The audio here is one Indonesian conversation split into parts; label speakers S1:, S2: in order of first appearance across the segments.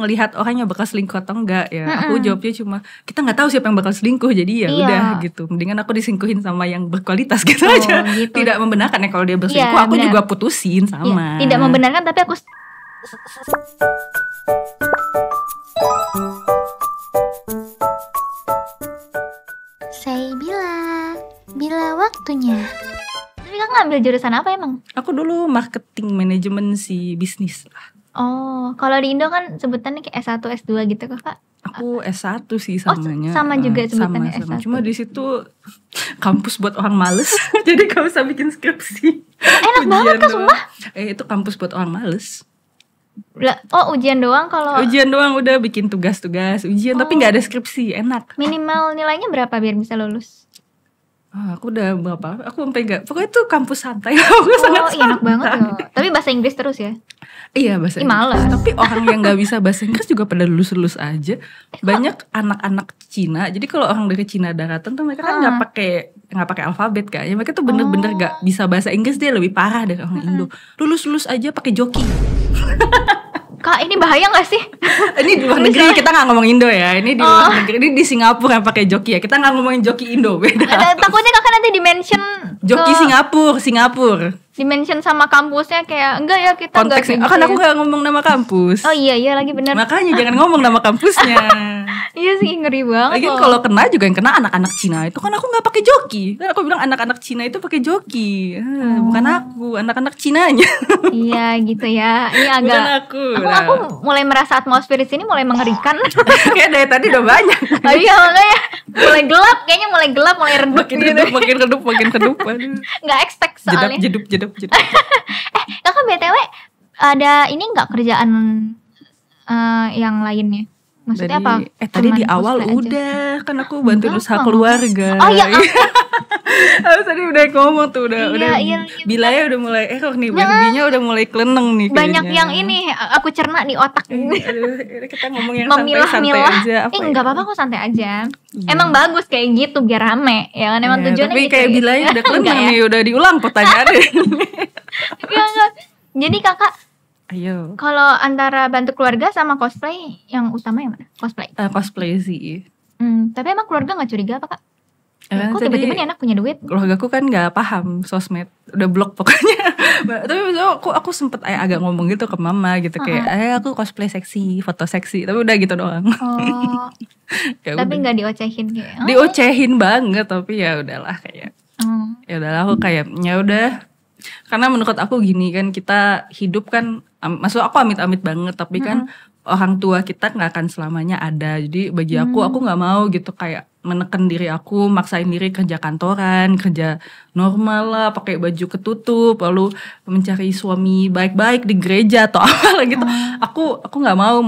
S1: ngelihat orang yang bakal selingkuh atau enggak ya. Aku jawabnya cuma kita nggak tahu siapa yang bakal selingkuh, jadi ya udah gitu. Mendingan aku diselingkuhin sama yang berkualitas gitu aja. Gitu. Tidak membenarkan ya kalau dia berselingkuh, aku bener. Juga putusin sama.
S2: Tidak membenarkan, tapi aku Saya bila waktunya. Tapi kakak ngambil jurusan apa emang?
S1: Aku dulu marketing manajemen si bisnis lah.
S2: Oh, kalau di Indo kan sebutannya kayak S1, S2 gitu kakak?
S1: Aku S1 sih samanya.
S2: Sama juga sebutannya
S1: sama.
S2: S1.
S1: Cuma di situ kampus buat orang males. Jadi gak usah bikin skripsi.
S2: Enak banget kak sumpah.
S1: Itu kampus buat orang males.
S2: Oh ujian doang kalau?
S1: Ujian doang, udah bikin tugas-tugas ujian tapi gak ada skripsi, enak.
S2: Minimal nilainya berapa biar bisa lulus?
S1: Aku udah berapa? Aku sampai gak, pokoknya itu kampus santai. Aku sangat
S2: enak banget loh. Tapi bahasa Inggris terus ya?
S1: Iya bahasa Inggris.
S2: Malas.
S1: Tapi orang yang gak bisa bahasa Inggris juga pada lulus-lulus aja. Banyak anak-anak Cina. Jadi kalau orang dari Cina daratan tuh mereka kan nggak pakai alfabet kan. Ya, mereka tuh bener-bener gak bisa bahasa Inggris, dia lebih parah dari orang Indo. Lulus-lulus aja pakai joki.
S2: Kak ini bahaya gak sih?
S1: Ini di luar negeri, kita gak ngomong Indo ya. Ini di luar negeri, ini di Singapura yang pakai joki ya. Kita gak ngomongin joki Indo, beda.
S2: Takutnya kakak nanti dimention
S1: joki Singapura.
S2: Dimention sama kampusnya kayak enggak ya kita
S1: konteksnya. Kan aku gak ngomong nama kampus.
S2: Oh iya lagi benar.
S1: Makanya jangan ngomong nama kampusnya.
S2: Iya sih ngeri banget.
S1: Lagi kalau kena juga yang kena anak-anak Cina itu kan aku nggak pakai joki. Kan aku bilang anak-anak Cina itu pakai joki. Bukan aku, anak-anak Cinanya.
S2: Iya gitu ya. Ini agak.
S1: Bukan aku.
S2: Aku mulai merasa atmosfer di sini mulai mengerikan.
S1: Kayak dari tadi udah banyak.
S2: Iya makanya mulai gelap, kayaknya mulai gelap, mulai redup.
S1: Makin redup.
S2: Nggak expect soalnya.
S1: Jedup.
S2: Kakak BTW ada ini nggak kerjaan yang lainnya? Maksudnya apa?
S1: Tadi di awal udah kan aku bantuin usaha keluarga.
S2: Oh iya.
S1: Tadi udah ngomong tuh udah bilanya udah mulai error nih, babynya udah mulai keleneng nih kayaknya.
S2: Banyak yang ini aku cerna di otak.
S1: Kita ngomong yang santai aja.
S2: Enggak apa-apa kok, santai aja. Emang bagus kayak gitu biar rame ya kan, emang tujuannya
S1: tapi
S2: gitu.
S1: Tapi kayak bilanya udah keleneng nih, udah diulang pertanyaannya.
S2: Jadi kakak,
S1: ayo.
S2: Kalau antara bantu keluarga sama cosplay, yang utama yang mana? Cosplay.
S1: Cosplay sih.
S2: Tapi emang keluarga nggak curiga apa kak? Kok tiba-tiba nih anak punya duit?
S1: Keluargaku kan nggak paham sosmed, udah blok pokoknya. Tapi aku sempet agak ngomong gitu ke mama gitu kayak, aku cosplay seksi, foto seksi, tapi udah gitu doang.
S2: Ya tapi nggak diocehin kayak?
S1: Diocehin banget, tapi ya udahlah kayak, ya udahlah aku kayak ya udah. Karena menurut aku gini kan, kita hidup kan, maksud aku amit-amit banget, tapi kan orang tua kita nggak akan selamanya ada. Jadi bagi aku nggak mau gitu kayak menekan diri aku, maksain diri kerja kantoran, kerja normal lah, pakai baju ketutup, lalu mencari suami baik-baik di gereja atau apa gitu. Aku nggak mau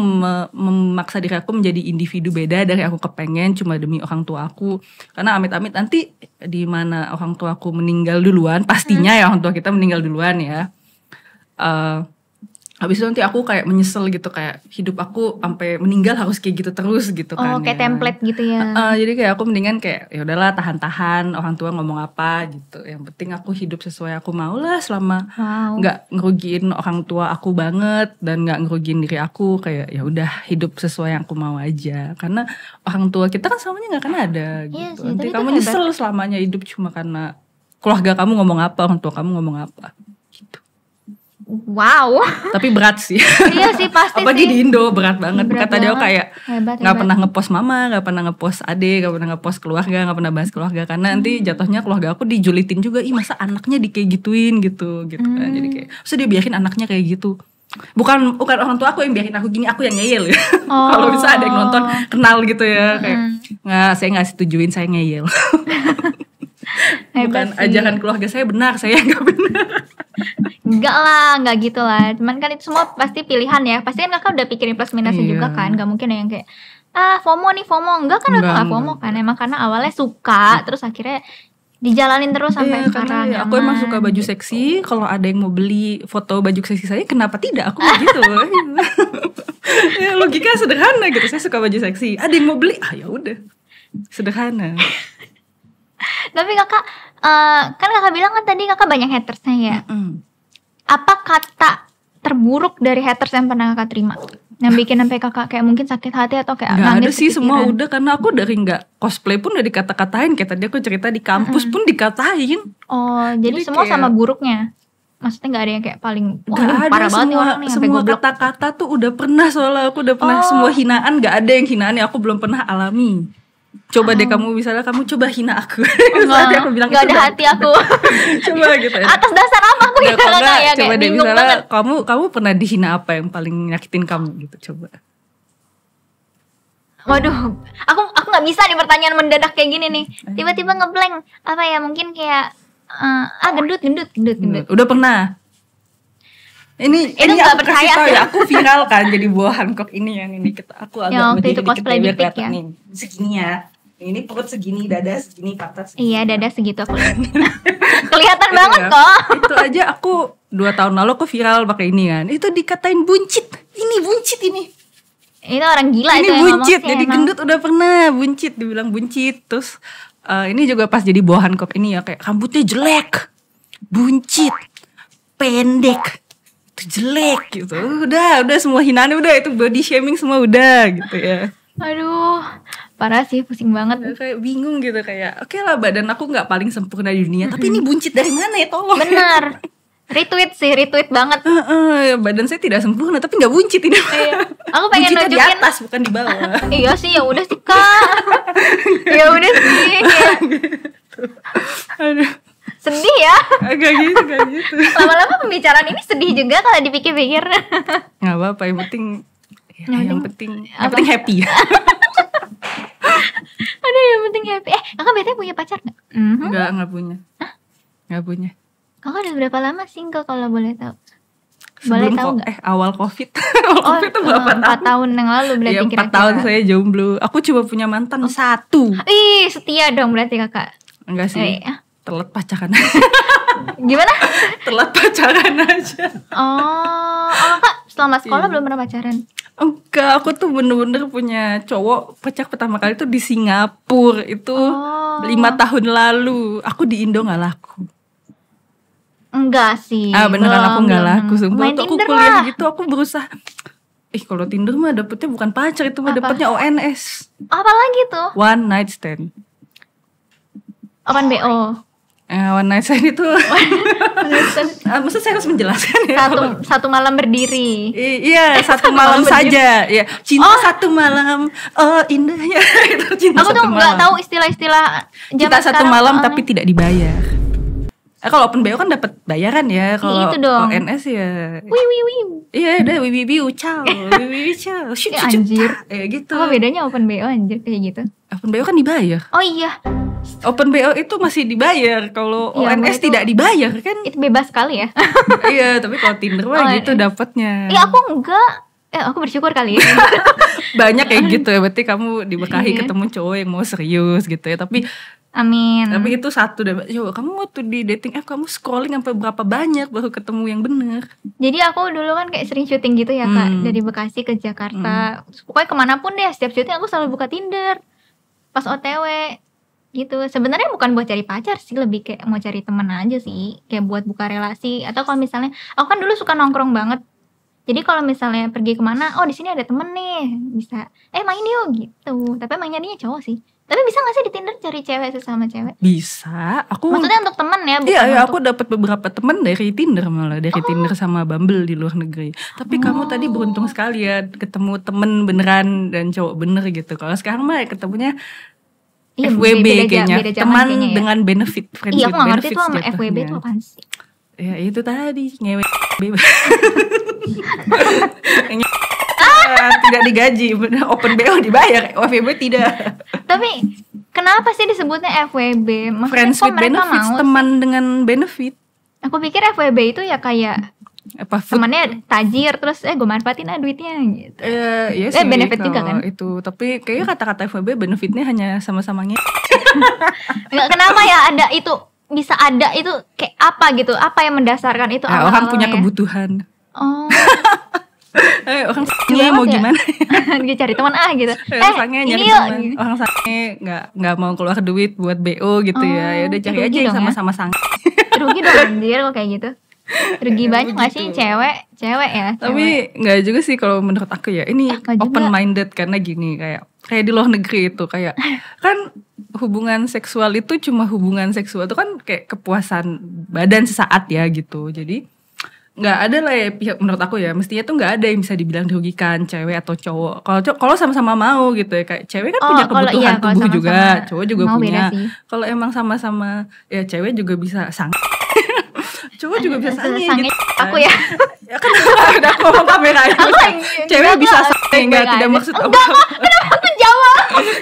S1: memaksa diri aku menjadi individu beda dari aku kepengen cuma demi orang tua aku. Karena amit-amit nanti di mana orang tua aku meninggal duluan, pastinya ya orang tua kita meninggal duluan ya. Habis itu nanti aku kayak menyesal gitu, kayak hidup aku sampai meninggal harus kayak gitu terus gitu kan.
S2: Kayak template gitu ya.
S1: Jadi kayak aku mendingan kayak ya udahlah tahan-tahan orang tua ngomong apa gitu. Yang penting aku hidup sesuai aku mau lah, selama nggak ngerugiin orang tua aku banget dan nggak ngerugiin diri aku, kayak ya udah hidup sesuai yang aku mau aja. Karena orang tua kita kan selamanya nggak akan ada gitu.
S2: Iya sih,
S1: nanti kamu nyesel selamanya hidup cuma karena keluarga kamu ngomong apa, orang tua kamu ngomong apa gitu.
S2: Wow.
S1: Tapi berat sih.
S2: Iya sih pasti.
S1: Apalagi di Indo berat banget. Kata dia kayak
S2: nggak
S1: pernah ngepost mama, nggak pernah ngepost adik, nggak pernah ngepost keluarga, nggak pernah bahas keluarga karena nanti jatuhnya keluarga aku dijulitin juga. Ih masa anaknya kayak gituin gitu kan. Jadi kayak terus dia biarin anaknya kayak gitu. Bukan orang tua aku yang biarin aku gini, aku yang ngeyel ya. Kalau bisa ada yang nonton kenal gitu ya kayak nggak, saya nggak setujuin, saya ngeyel. Bukan ajaran keluarga saya benar, saya nggak benar.
S2: Enggak lah, enggak gitu lah. Cuman kan itu semua pasti pilihan ya. Pasti kan kakak udah pikirin plus minusnya juga kan. Gak mungkin yang kayak FOMO nih FOMO. Enggak kan, enggak FOMO kan. Emang karena awalnya suka, terus akhirnya dijalanin terus sampai sekarang.
S1: Aku emang suka baju seksi. Kalau ada yang mau beli foto baju seksi saya, kenapa tidak? Aku begitu. Ya, logika sederhana gitu. Saya suka baju seksi. Ada yang mau beli? Ya udah. Sederhana.
S2: Tapi kakak, kan kakak bilang kan tadi kakak banyak hatersnya ya. Apa kata terburuk dari haters yang pernah kakak terima? Yang bikin sampai kakak kayak mungkin sakit hati atau kayak
S1: Nggak ada
S2: nangis
S1: sih, semua
S2: kepikiran?
S1: udah. Karena aku dari nggak cosplay pun udah dikata-katain. Kayak tadi aku cerita di kampus pun dikatain.
S2: Oh, jadi
S1: Jadi
S2: semua
S1: kayak-
S2: sama buruknya. Maksudnya nggak ada yang kayak paling wah
S1: Gak
S2: ini
S1: ada,
S2: parah banget nih orang nih sampai
S1: semua
S2: goblok.
S1: kata-kata tuh udah pernah. Soalnya aku udah pernah semua hinaan. Gak ada yang hinaan yang aku belum pernah alami. Coba deh kamu, misalnya kamu coba hina aku. Nanti aku bilang
S2: Nggak
S1: itu
S2: ada
S1: udah-
S2: hati aku.
S1: Coba gitu ya.
S2: Atas dasar apa aku
S1: Ya,
S2: hina
S1: kalau
S2: kakak
S1: nggak,
S2: ya
S1: coba
S2: kayak
S1: deh
S2: bingung banget.
S1: misalnya kamu pernah dihina apa yang paling nyakitin kamu gitu, coba.
S2: Waduh, aku nggak bisa nih pertanyaan mendadak kayak gini nih. Tiba-tiba ngeblank. Apa ya? Mungkin kayak gendut.
S1: Udah pernah. Ini
S2: nggak
S1: aku
S2: percaya
S1: kasih tau
S2: sih.
S1: ya, aku viral kan jadi buah Hancock ini yang ini aku agak
S2: Yang waktu
S1: berdiri
S2: itu
S1: dikit
S2: cosplay
S1: biar
S2: Big Big
S1: kelihatan
S2: ya?
S1: nih. Segini ya. Ini perut segini, dada segini, pantat segini.
S2: Iya, dada segitu aku lihat. Kelihatan
S1: Gitu
S2: banget
S1: ya.
S2: kok.
S1: Itu aja aku 2 tahun lalu aku viral pakai ini kan. Itu dikatain buncit. Ini buncit ini.
S2: Itu orang gila
S1: Ini
S2: itu yang ngomong
S1: buncit.
S2: sih
S1: Jadi
S2: emang.
S1: gendut udah pernah buncit, dibilang buncit. Terus ini juga pas jadi buah Hancock ini ya, kayak rambutnya jelek, buncit, pendek, itu jelek gitu. Udah semua hinaan udah, itu body shaming semua udah gitu ya.
S2: Aduh, parah sih, pusing banget.
S1: Kayak bingung gitu, kayak oke lah badan aku nggak paling sempurna di dunia, tapi ini buncit dari mana ya, tolong.
S2: Benar. Retweet banget.
S1: Badan saya tidak sempurna tapi nggak buncit ini.
S2: Iya. Aku pengen
S1: Buncitnya di
S2: nunjukin.
S1: atas bukan di bawah.
S2: Iya sih, ya udah sih kak. Ya udah sih. Kayak
S1: Aduh,
S2: sedih ya.
S1: agak gitu, kayak gitu.
S2: Lama-lama pembicaraan ini sedih juga kalau dipikir-pikir.
S1: Nggak apa-apa, yang penting yang penting
S2: apa?
S1: happy.
S2: Aduh, yang penting happy. Kakak BTW punya pacar nggak?
S1: Nggak punya. Nggak punya.
S2: Kakak udah berapa lama single kalau boleh tahu? Boleh
S1: Sebelum
S2: tahu nggak?
S1: awal COVID. Awal COVID itu berapa
S2: 4 tahun yang lalu berarti
S1: Iya, 4
S2: kira-kira.
S1: tahun saya jomblo. Aku cuma punya mantan 1.
S2: Ih, setia dong berarti kakak.
S1: Enggak sih. Telat pacaran.
S2: Gimana?
S1: Telat pacaran aja.
S2: Oh, kakak selama sekolah
S1: Iya.
S2: belum pernah pacaran?
S1: Enggak, aku tuh bener-bener punya cowok pacar pertama kali tuh di Singapura. Itu 5 tahun lalu. Aku di Indo gak laku.
S2: Enggak sih.
S1: Beneran aku gak
S2: belum.
S1: laku. Sumpah,
S2: Main
S1: waktu aku
S2: Tinder
S1: kuliah
S2: lah.
S1: gitu aku berusaha. Kalau Tinder mah dapetnya bukan pacar, itu mah
S2: Apa?
S1: dapetnya ONS.
S2: Apalagi tuh?
S1: One night stand.
S2: Open BO.
S1: One night stand itu maksud saya harus menjelaskan ya.
S2: Satu malam berdiri.
S1: Iya, satu malam saja. Ya, cinta satu malam. Oh, indahnya itu cinta
S2: Aku tuh
S1: satu
S2: nggak
S1: malam.
S2: tahu istilah-istilah
S1: Cinta
S2: zaman
S1: satu
S2: sekarang
S1: malam
S2: soalnya.
S1: tapi tidak dibayar. Kalau open BO kan dapat bayaran ya. Kalau
S2: itu dong.
S1: ONS ya.
S2: Wih.
S1: Iya, udah wiwi ciao. Wiwi ciao. Shoot,
S2: Ya,
S1: shoot, shoot.
S2: anjir.
S1: Gitu.
S2: Apa bedanya open BO anjir kayak gitu?
S1: Open BO kan dibayar.
S2: Oh iya,
S1: Open BO itu masih dibayar. Kalau
S2: Iya,
S1: ONS
S2: itu-
S1: tidak dibayar kan.
S2: itu bebas sekali ya.
S1: Iya, tapi kalau Tinder mah gitu dapatnya.
S2: Iya aku enggak. Aku bersyukur kali ya.
S1: Banyak kayak gitu ya. Berarti kamu diberkahi
S2: Iya.
S1: ketemu cowok yang mau serius gitu ya. Tapi
S2: Amin.
S1: itu satu deh. Coba kamu waktu di dating app kamu scrolling sampai berapa banyak baru ketemu yang bener.
S2: Jadi aku dulu kan kayak sering syuting gitu ya kak, dari Bekasi ke Jakarta. Terus pokoknya kemanapun deh, setiap syuting aku selalu buka Tinder. Pas OTW gitu. Sebenarnya bukan buat cari pacar sih, lebih kayak mau cari teman aja sih, kayak buat buka relasi. Atau kalau misalnya, aku kan dulu suka nongkrong banget. Jadi kalau misalnya pergi kemana, oh di sini ada temen nih, bisa, main yuk gitu. Tapi mainnya dia cowok sih. Tapi bisa gak sih di Tinder cari cewek sesama cewek?
S1: Bisa. Aku
S2: Maksudnya untuk temen ya, bukan
S1: Iya,
S2: untuk...
S1: aku dapat beberapa teman dari Tinder malah, dari Tinder sama Bumble di luar negeri. Tapi kamu tadi beruntung sekali ya ketemu temen beneran dan cowok bener gitu. Kalau sekarang mah ketemunya
S2: Iya,
S1: FWB
S2: beda
S1: kayaknya,
S2: beda zaman
S1: teman
S2: kayaknya ya.
S1: dengan benefit, friends
S2: Iya,
S1: with
S2: aku gak ngerti
S1: benefits
S2: tuh sama
S1: jatuhnya.
S2: FWB tuh apaan sih.
S1: Ya itu tadi ngewe bebas. Tidak digaji, open BO dibayar, FWB tidak.
S2: Tapi kenapa sih disebutnya FWB? Maksudnya
S1: Friends
S2: kok
S1: with
S2: mereka
S1: benefits,
S2: mau?
S1: teman dengan benefit.
S2: Aku pikir FWB itu ya kayak
S1: Apa food
S2: temannya tajir terus gue manfaatin duitnya gitu.
S1: Iya sih,
S2: benefit juga
S1: kalau
S2: kan?
S1: itu. Tapi kayaknya kata-kata FWB benefitnya hanya sama-sama
S2: Enggak, kenapa ya ada itu, bisa ada itu kayak apa gitu? Apa yang mendasarkan itu
S1: orang
S2: awal-awalnya
S1: punya
S2: ya?
S1: kebutuhan.
S2: Oh.
S1: Orang
S2: Gimana
S1: mau
S2: ya?
S1: gimana?
S2: Dia cari teman gitu.
S1: Orang sange
S2: Ini
S1: nyari
S2: yuk.
S1: teman. Orang sange nggak mau keluar duit buat BO gitu ya. Ya udah cari
S2: rugi
S1: aja yang
S2: dong ya.
S1: sama-sama sange.
S2: Rugi dong anjir kok kayak gitu. Rugi
S1: Ya,
S2: banyak gak
S1: begitu.
S2: sih cewek ya?
S1: Tapi nggak juga sih kalau menurut aku ya. Ini
S2: Nggak juga.
S1: open minded karena gini, kayak di luar negeri itu kayak kan hubungan seksual itu cuma hubungan seksual itu kan kayak kepuasan badan sesaat ya gitu. Jadi nggak ada lah ya pihak, menurut aku ya mestinya tuh nggak ada yang bisa dibilang dirugikan cewek atau cowok. Kalau sama-sama mau gitu ya, kayak cewek kan punya
S2: kalau
S1: kebutuhan
S2: kalau
S1: tubuh
S2: sama-sama
S1: juga, cowok juga
S2: mau
S1: punya.
S2: beda sih.
S1: Kalau emang sama-sama ya cewek juga bisa cowok juga bisa sange
S2: Sange
S1: gitu.
S2: aku ya.
S1: Ya kan ada aku ngomong kamera itu.
S2: Aku yang-
S1: Cewek
S2: enggak,
S1: bisa
S2: enggak,
S1: sange, nggak
S2: enggak
S1: tidak
S2: ada.
S1: maksud apa.
S2: Aku jawab.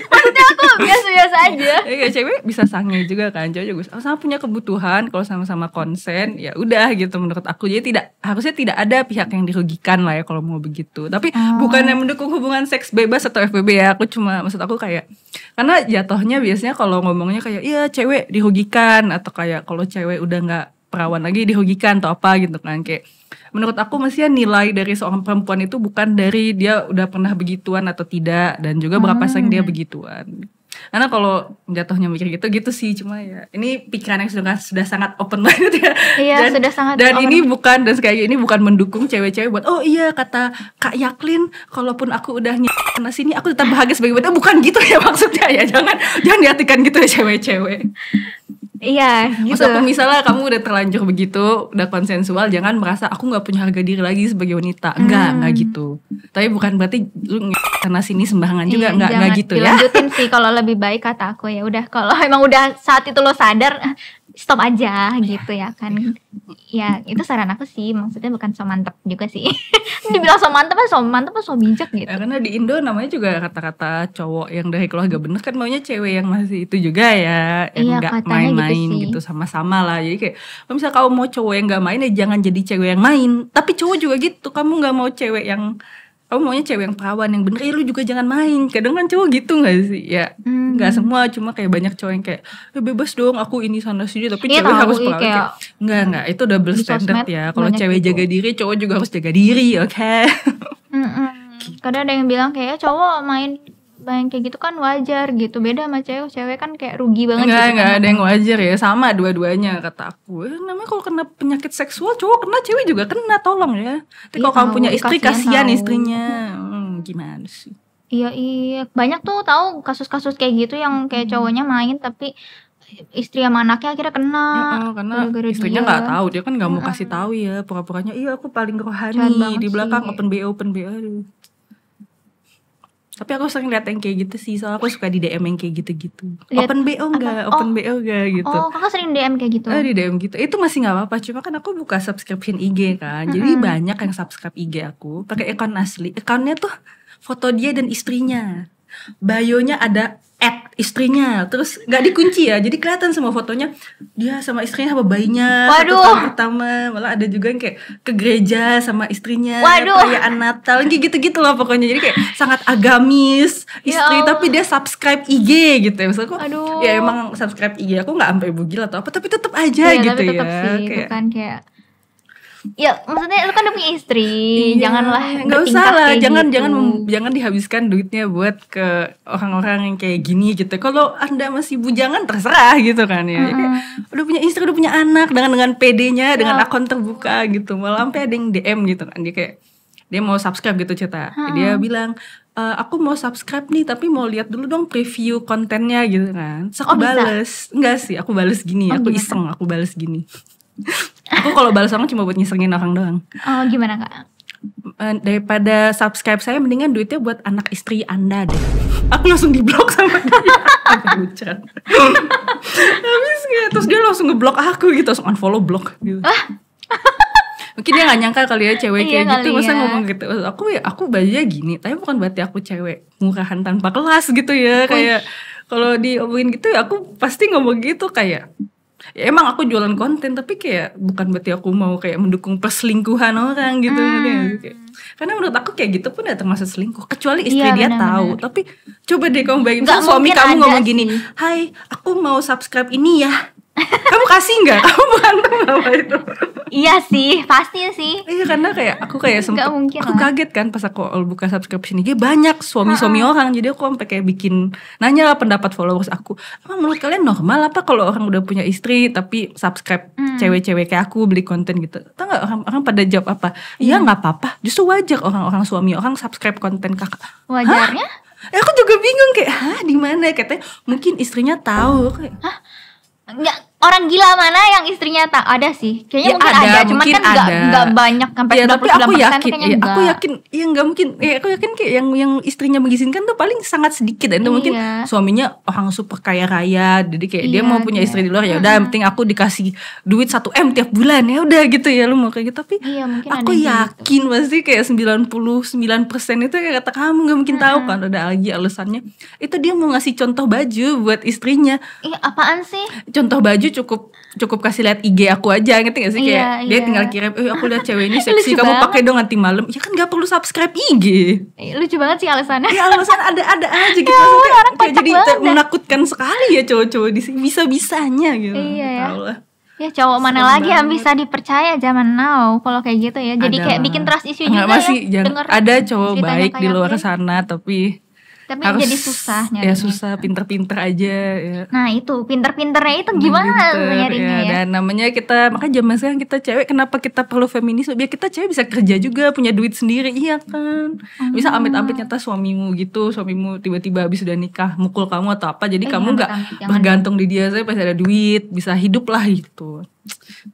S2: Maksudnya aku biasa-biasa aja.
S1: Ya, kayak cewek bisa sange juga kan, cowok juga sama punya kebutuhan. Kalau sama-sama konsen ya udah gitu menurut aku. Jadi harusnya tidak ada pihak yang dirugikan lah ya kalau mau begitu. Tapi bukan yang mendukung hubungan seks bebas atau FBB ya. Aku cuma maksud aku kayak karena jatuhnya biasanya kalau ngomongnya kayak iya cewek dirugikan atau kayak kalau cewek udah nggak perawan lagi dirugikan atau apa gitu kan, kayak menurut aku mestinya nilai dari seorang perempuan itu bukan dari dia udah pernah begituan atau tidak dan juga berapa sering dia begituan. Karena kalau jatuhnya mikir gitu sih, cuma ya ini pikiran yang sudah sangat open minded ya.
S2: Iya,
S1: dan,
S2: sudah sangat
S1: dan
S2: open.
S1: ini bukan dan sekali ini bukan mendukung cewek-cewek buat oh iya kata Kak Yaklin kalaupun aku udah karena sini aku tetap bahagia sebagai wanita, bukan gitu ya maksudnya ya. Jangan diartikan gitu ya cewek-cewek.
S2: Iya, gitu.
S1: Maksud aku misalnya kamu udah terlanjur begitu, udah konsensual, jangan merasa aku nggak punya harga diri lagi sebagai wanita. Enggak gitu. Tapi bukan berarti lu karena sini sembarangan juga,
S2: Iya,
S1: enggak
S2: jangan
S1: gitu ya.
S2: dilanjutin sih, kalau lebih baik kata aku ya udah, kalau emang udah saat itu lo sadar, stop aja gitu ya kan. Ya itu saran aku sih, maksudnya bukan so mantep juga sih. Dibilang so mantep apa so bijak gitu.
S1: Ya, karena di Indo namanya juga kata-kata cowok yang dari keluarga bener kan maunya cewek yang masih itu juga ya, yang
S2: Iya,
S1: nggak
S2: katanya
S1: main-main
S2: gitu sih.
S1: gitu sama-sama lah. Jadi kayak kalau misalnya kamu mau cowok yang nggak main ya jangan jadi cewek yang main. Tapi cowok juga gitu, kamu nggak mau cewek yang kamu maunya cewek yang perawan yang bener, ya lu juga jangan main. Kadang kan cowok gitu gak sih? Ya gak semua, cuma kayak banyak cowok yang kayak bebas dong aku ini sana sini. Tapi
S2: Iya,
S1: cewek
S2: tahu,
S1: harus
S2: iya,
S1: perawan
S2: kayak
S1: enggak, itu double
S2: di
S1: standard
S2: sosmed
S1: ya. Kalau
S2: banyak
S1: cewek
S2: gitu.
S1: jaga diri, cowok juga harus jaga diri, oke?
S2: Kadang ada yang bilang kayak cowok main kayak gitu kan wajar gitu, beda sama cewek kan kayak rugi banget gitu
S1: Enggak
S2: kan.
S1: ada yang wajar ya, sama dua-duanya kata aku. Namanya kalau kena penyakit seksual cowok kena, cewek juga kena, tolong ya. Tapi
S2: Iya,
S1: kalau kamu
S2: tahu,
S1: punya istri kasihan
S2: tahu.
S1: istrinya. Gimana sih?
S2: Iya, banyak tuh tahu kasus-kasus kayak gitu yang kayak cowoknya main tapi istri sama anaknya akhirnya kena
S1: Karena
S2: gara-gara
S1: istrinya
S2: dia.
S1: nggak tahu, dia kan nggak mau kasih tahu ya, pura-puranya iya aku paling
S2: Jahat
S1: rohani
S2: banget
S1: di belakang
S2: sih.
S1: open BO. Aduh. Tapi aku sering lihat yang kayak gitu sih, soalnya aku suka di DM yang kayak gitu-gitu.
S2: Lihat
S1: Open BO enggak,
S2: apa?
S1: open BO enggak gitu.
S2: Oh, kakak sering DM kayak gitu.
S1: Di DM gitu. Itu masih nggak apa-apa, cuma kan aku buka subscription IG kan. Jadi banyak yang subscribe IG aku pakai akun asli. Akunnya tuh foto dia dan istrinya. Bio-nya ada istrinya, terus nggak dikunci ya, jadi kelihatan semua fotonya dia sama istrinya sama bayinya.
S2: Waduh.
S1: Satu tahun pertama, malah ada juga yang kayak ke gereja sama istrinya,
S2: Waduh.
S1: perayaan Natal, kayak gitu-gitu lah pokoknya. Jadi kayak sangat agamis
S2: Ya
S1: istri,
S2: Allah.
S1: tapi dia subscribe IG gitu ya. Maksudku,
S2: Aduh.
S1: ya emang subscribe IG aku nggak sampai bugil atau apa, tapi tetap aja
S2: Iya,
S1: gitu
S2: tapi tetap
S1: ya.
S2: sih, itu kan kayak ya maksudnya lu kan udah punya istri,
S1: Iya,
S2: janganlah
S1: nggak usah
S2: bertingkah
S1: lah,
S2: kayak
S1: jangan
S2: gitu.
S1: jangan dihabiskan duitnya buat ke orang-orang yang kayak gini gitu. Kalau Anda masih bujangan terserah gitu kan ya. Kayak, udah punya istri, udah punya anak dengan PD-nya, dengan akun terbuka gitu. Malah sampai ada yang DM gitu kan, dia mau subscribe gitu cerita. Dia bilang aku mau subscribe nih tapi mau lihat dulu dong preview kontennya gitu kan. Terus aku
S2: bisa?
S1: bales, enggak sih, aku bales gini, aku
S2: gimana?
S1: iseng, aku bales gini. Aku kalau balas orang cuma buat ngisengin orang doang.
S2: Oh, gimana kak?
S1: Daripada subscribe saya, mendingan duitnya buat anak istri Anda deh. Aku langsung diblok sama dia. Apa lucu. Habis gitu, terus dia langsung ngeblok aku gitu, langsung unfollow blok gitu. Mungkin dia gak nyangka kali ya cewek
S2: Iya
S1: kayak gitu,
S2: kali
S1: masa
S2: ya.
S1: ngomong gitu. Aku bajunya gini, tapi bukan berarti aku cewek murahan tanpa kelas gitu ya. Kayak kalau diomongin gitu ya aku pasti ngomong gitu kayak, ya emang aku jualan konten, tapi kayak bukan berarti aku mau kayak mendukung perselingkuhan orang gitu. Kayak, karena menurut aku kayak gitu pun udah termasuk selingkuh, kecuali istri
S2: Iya,
S1: dia
S2: benar-benar.
S1: tau. Tapi coba deh kamu bayangin,
S2: Nggak
S1: misalnya suami
S2: mungkin
S1: kamu
S2: ada
S1: ngomong gini,
S2: sih.
S1: hai aku mau subscribe ini ya, Kamu kasih nggak? Kamu berantem apa itu?
S2: Iya sih, pasti sih.
S1: Iya, karena kayak aku kayak sempet,
S2: Nggak mungkin
S1: aku
S2: lah.
S1: kaget kan pas aku buka subscription IG banyak suami-suami orang, jadi aku sampai kayak bikin nanya lah pendapat followers aku. Emang menurut kalian normal apa kalau orang udah punya istri tapi subscribe cewek-cewek kayak aku beli konten gitu? Tahu nggak orang pada jawab apa? Iya nggak apa-apa, justru wajar orang-orang suami orang subscribe konten kakak.
S2: Wajarnya?
S1: Ya, aku juga bingung kayak, di mana? Katanya mungkin istrinya tahu. Kayak,
S2: Enggak, orang gila mana yang istrinya tak ada sih? Kayaknya
S1: Ya
S2: mungkin
S1: ada,
S2: ada, cuman
S1: mungkin
S2: kan
S1: ada.
S2: enggak banyak sampai
S1: ya,
S2: 99%
S1: tapi aku yakin,
S2: kayaknya
S1: ya,
S2: enggak.
S1: aku yakin, ya nggak mungkin. Ya, aku yakin kayak yang istrinya mengizinkan tuh paling sangat sedikit. Dan itu mungkin
S2: Iya.
S1: suaminya orang super kaya raya, jadi kayak dia
S2: Iya,
S1: mau punya
S2: iya.
S1: istri di luar, ya udah, yang penting aku dikasih duit 1 M tiap bulan, ya udah gitu ya, lu mau kayak gitu. Tapi
S2: Iya, mungkin
S1: aku
S2: ada yang
S1: yakin pasti kayak 99% itu kayak kata kamu nggak mungkin tahu kan, ada lagi alasannya. Itu dia mau ngasih contoh baju buat istrinya.
S2: Ih, apaan sih?
S1: Contoh baju cukup kasih lihat IG aku aja, ngerti gak sih? Kayak
S2: Iya,
S1: dia
S2: iya.
S1: tinggal kirim, aku lihat cewek ini seksi,
S2: Lucu
S1: kamu
S2: banget.
S1: pakai dong nanti malam. Ya kan gak perlu subscribe IG.
S2: Lucu banget sih alasannya.
S1: Ya alasan ada aja gitu.
S2: Ya ampun,
S1: Maksudnya
S2: orang
S1: kayak
S2: kocak
S1: jadi
S2: banget dah.
S1: menakutkan sekali ya cowok-cowok di sini, bisa-bisanya gitu.
S2: Iya ya.
S1: Tahu lah.
S2: Ya cowok mana
S1: Serem
S2: lagi yang
S1: banget.
S2: bisa dipercaya zaman now kalau kayak gitu ya. Jadi
S1: Ada
S2: kayak
S1: lah.
S2: bikin trust issue
S1: Enggak,
S2: juga
S1: masih
S2: ya.
S1: jangan,
S2: Denger
S1: ada cowok
S2: ceritanya
S1: baik di
S2: kayak
S1: luar
S2: April.
S1: sana, tapi
S2: Tapi
S1: harus
S2: jadi susah
S1: ya
S2: nyarinya.
S1: susah, pinter-pinter aja ya.
S2: Nah itu pinter-pinternya itu gimana
S1: Pinter,
S2: nyarinya ya?
S1: Dan namanya kita, makanya zaman sekarang kita cewek, kenapa kita perlu feminisme? Biar kita cewek bisa kerja juga, punya duit sendiri, iya kan? Bisa amit-amit nyata suamimu gitu, suamimu tiba-tiba habis udah nikah mukul kamu atau apa, jadi kamu nggak
S2: amit-amit, jangan.
S1: bergantung di dia, saya pasti ada duit, bisa hidup lah gitu.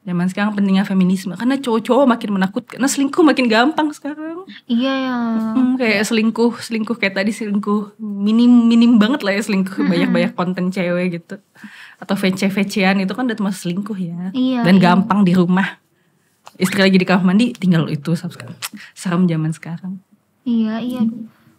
S1: Zaman sekarang pentingnya feminisme, karena cowok-cowok makin menakutkan, karena selingkuh makin gampang sekarang.
S2: Iya ya.
S1: Kayak selingkuh kayak tadi, selingkuh minim banget lah ya, selingkuh banyak konten cewek gitu, atau VC-VC-an itu kan udah termasuk selingkuh ya.
S2: Iya,
S1: Dan
S2: iya.
S1: gampang di rumah, istri lagi di kamar mandi tinggal itu subscribe. Serem zaman sekarang.
S2: Iya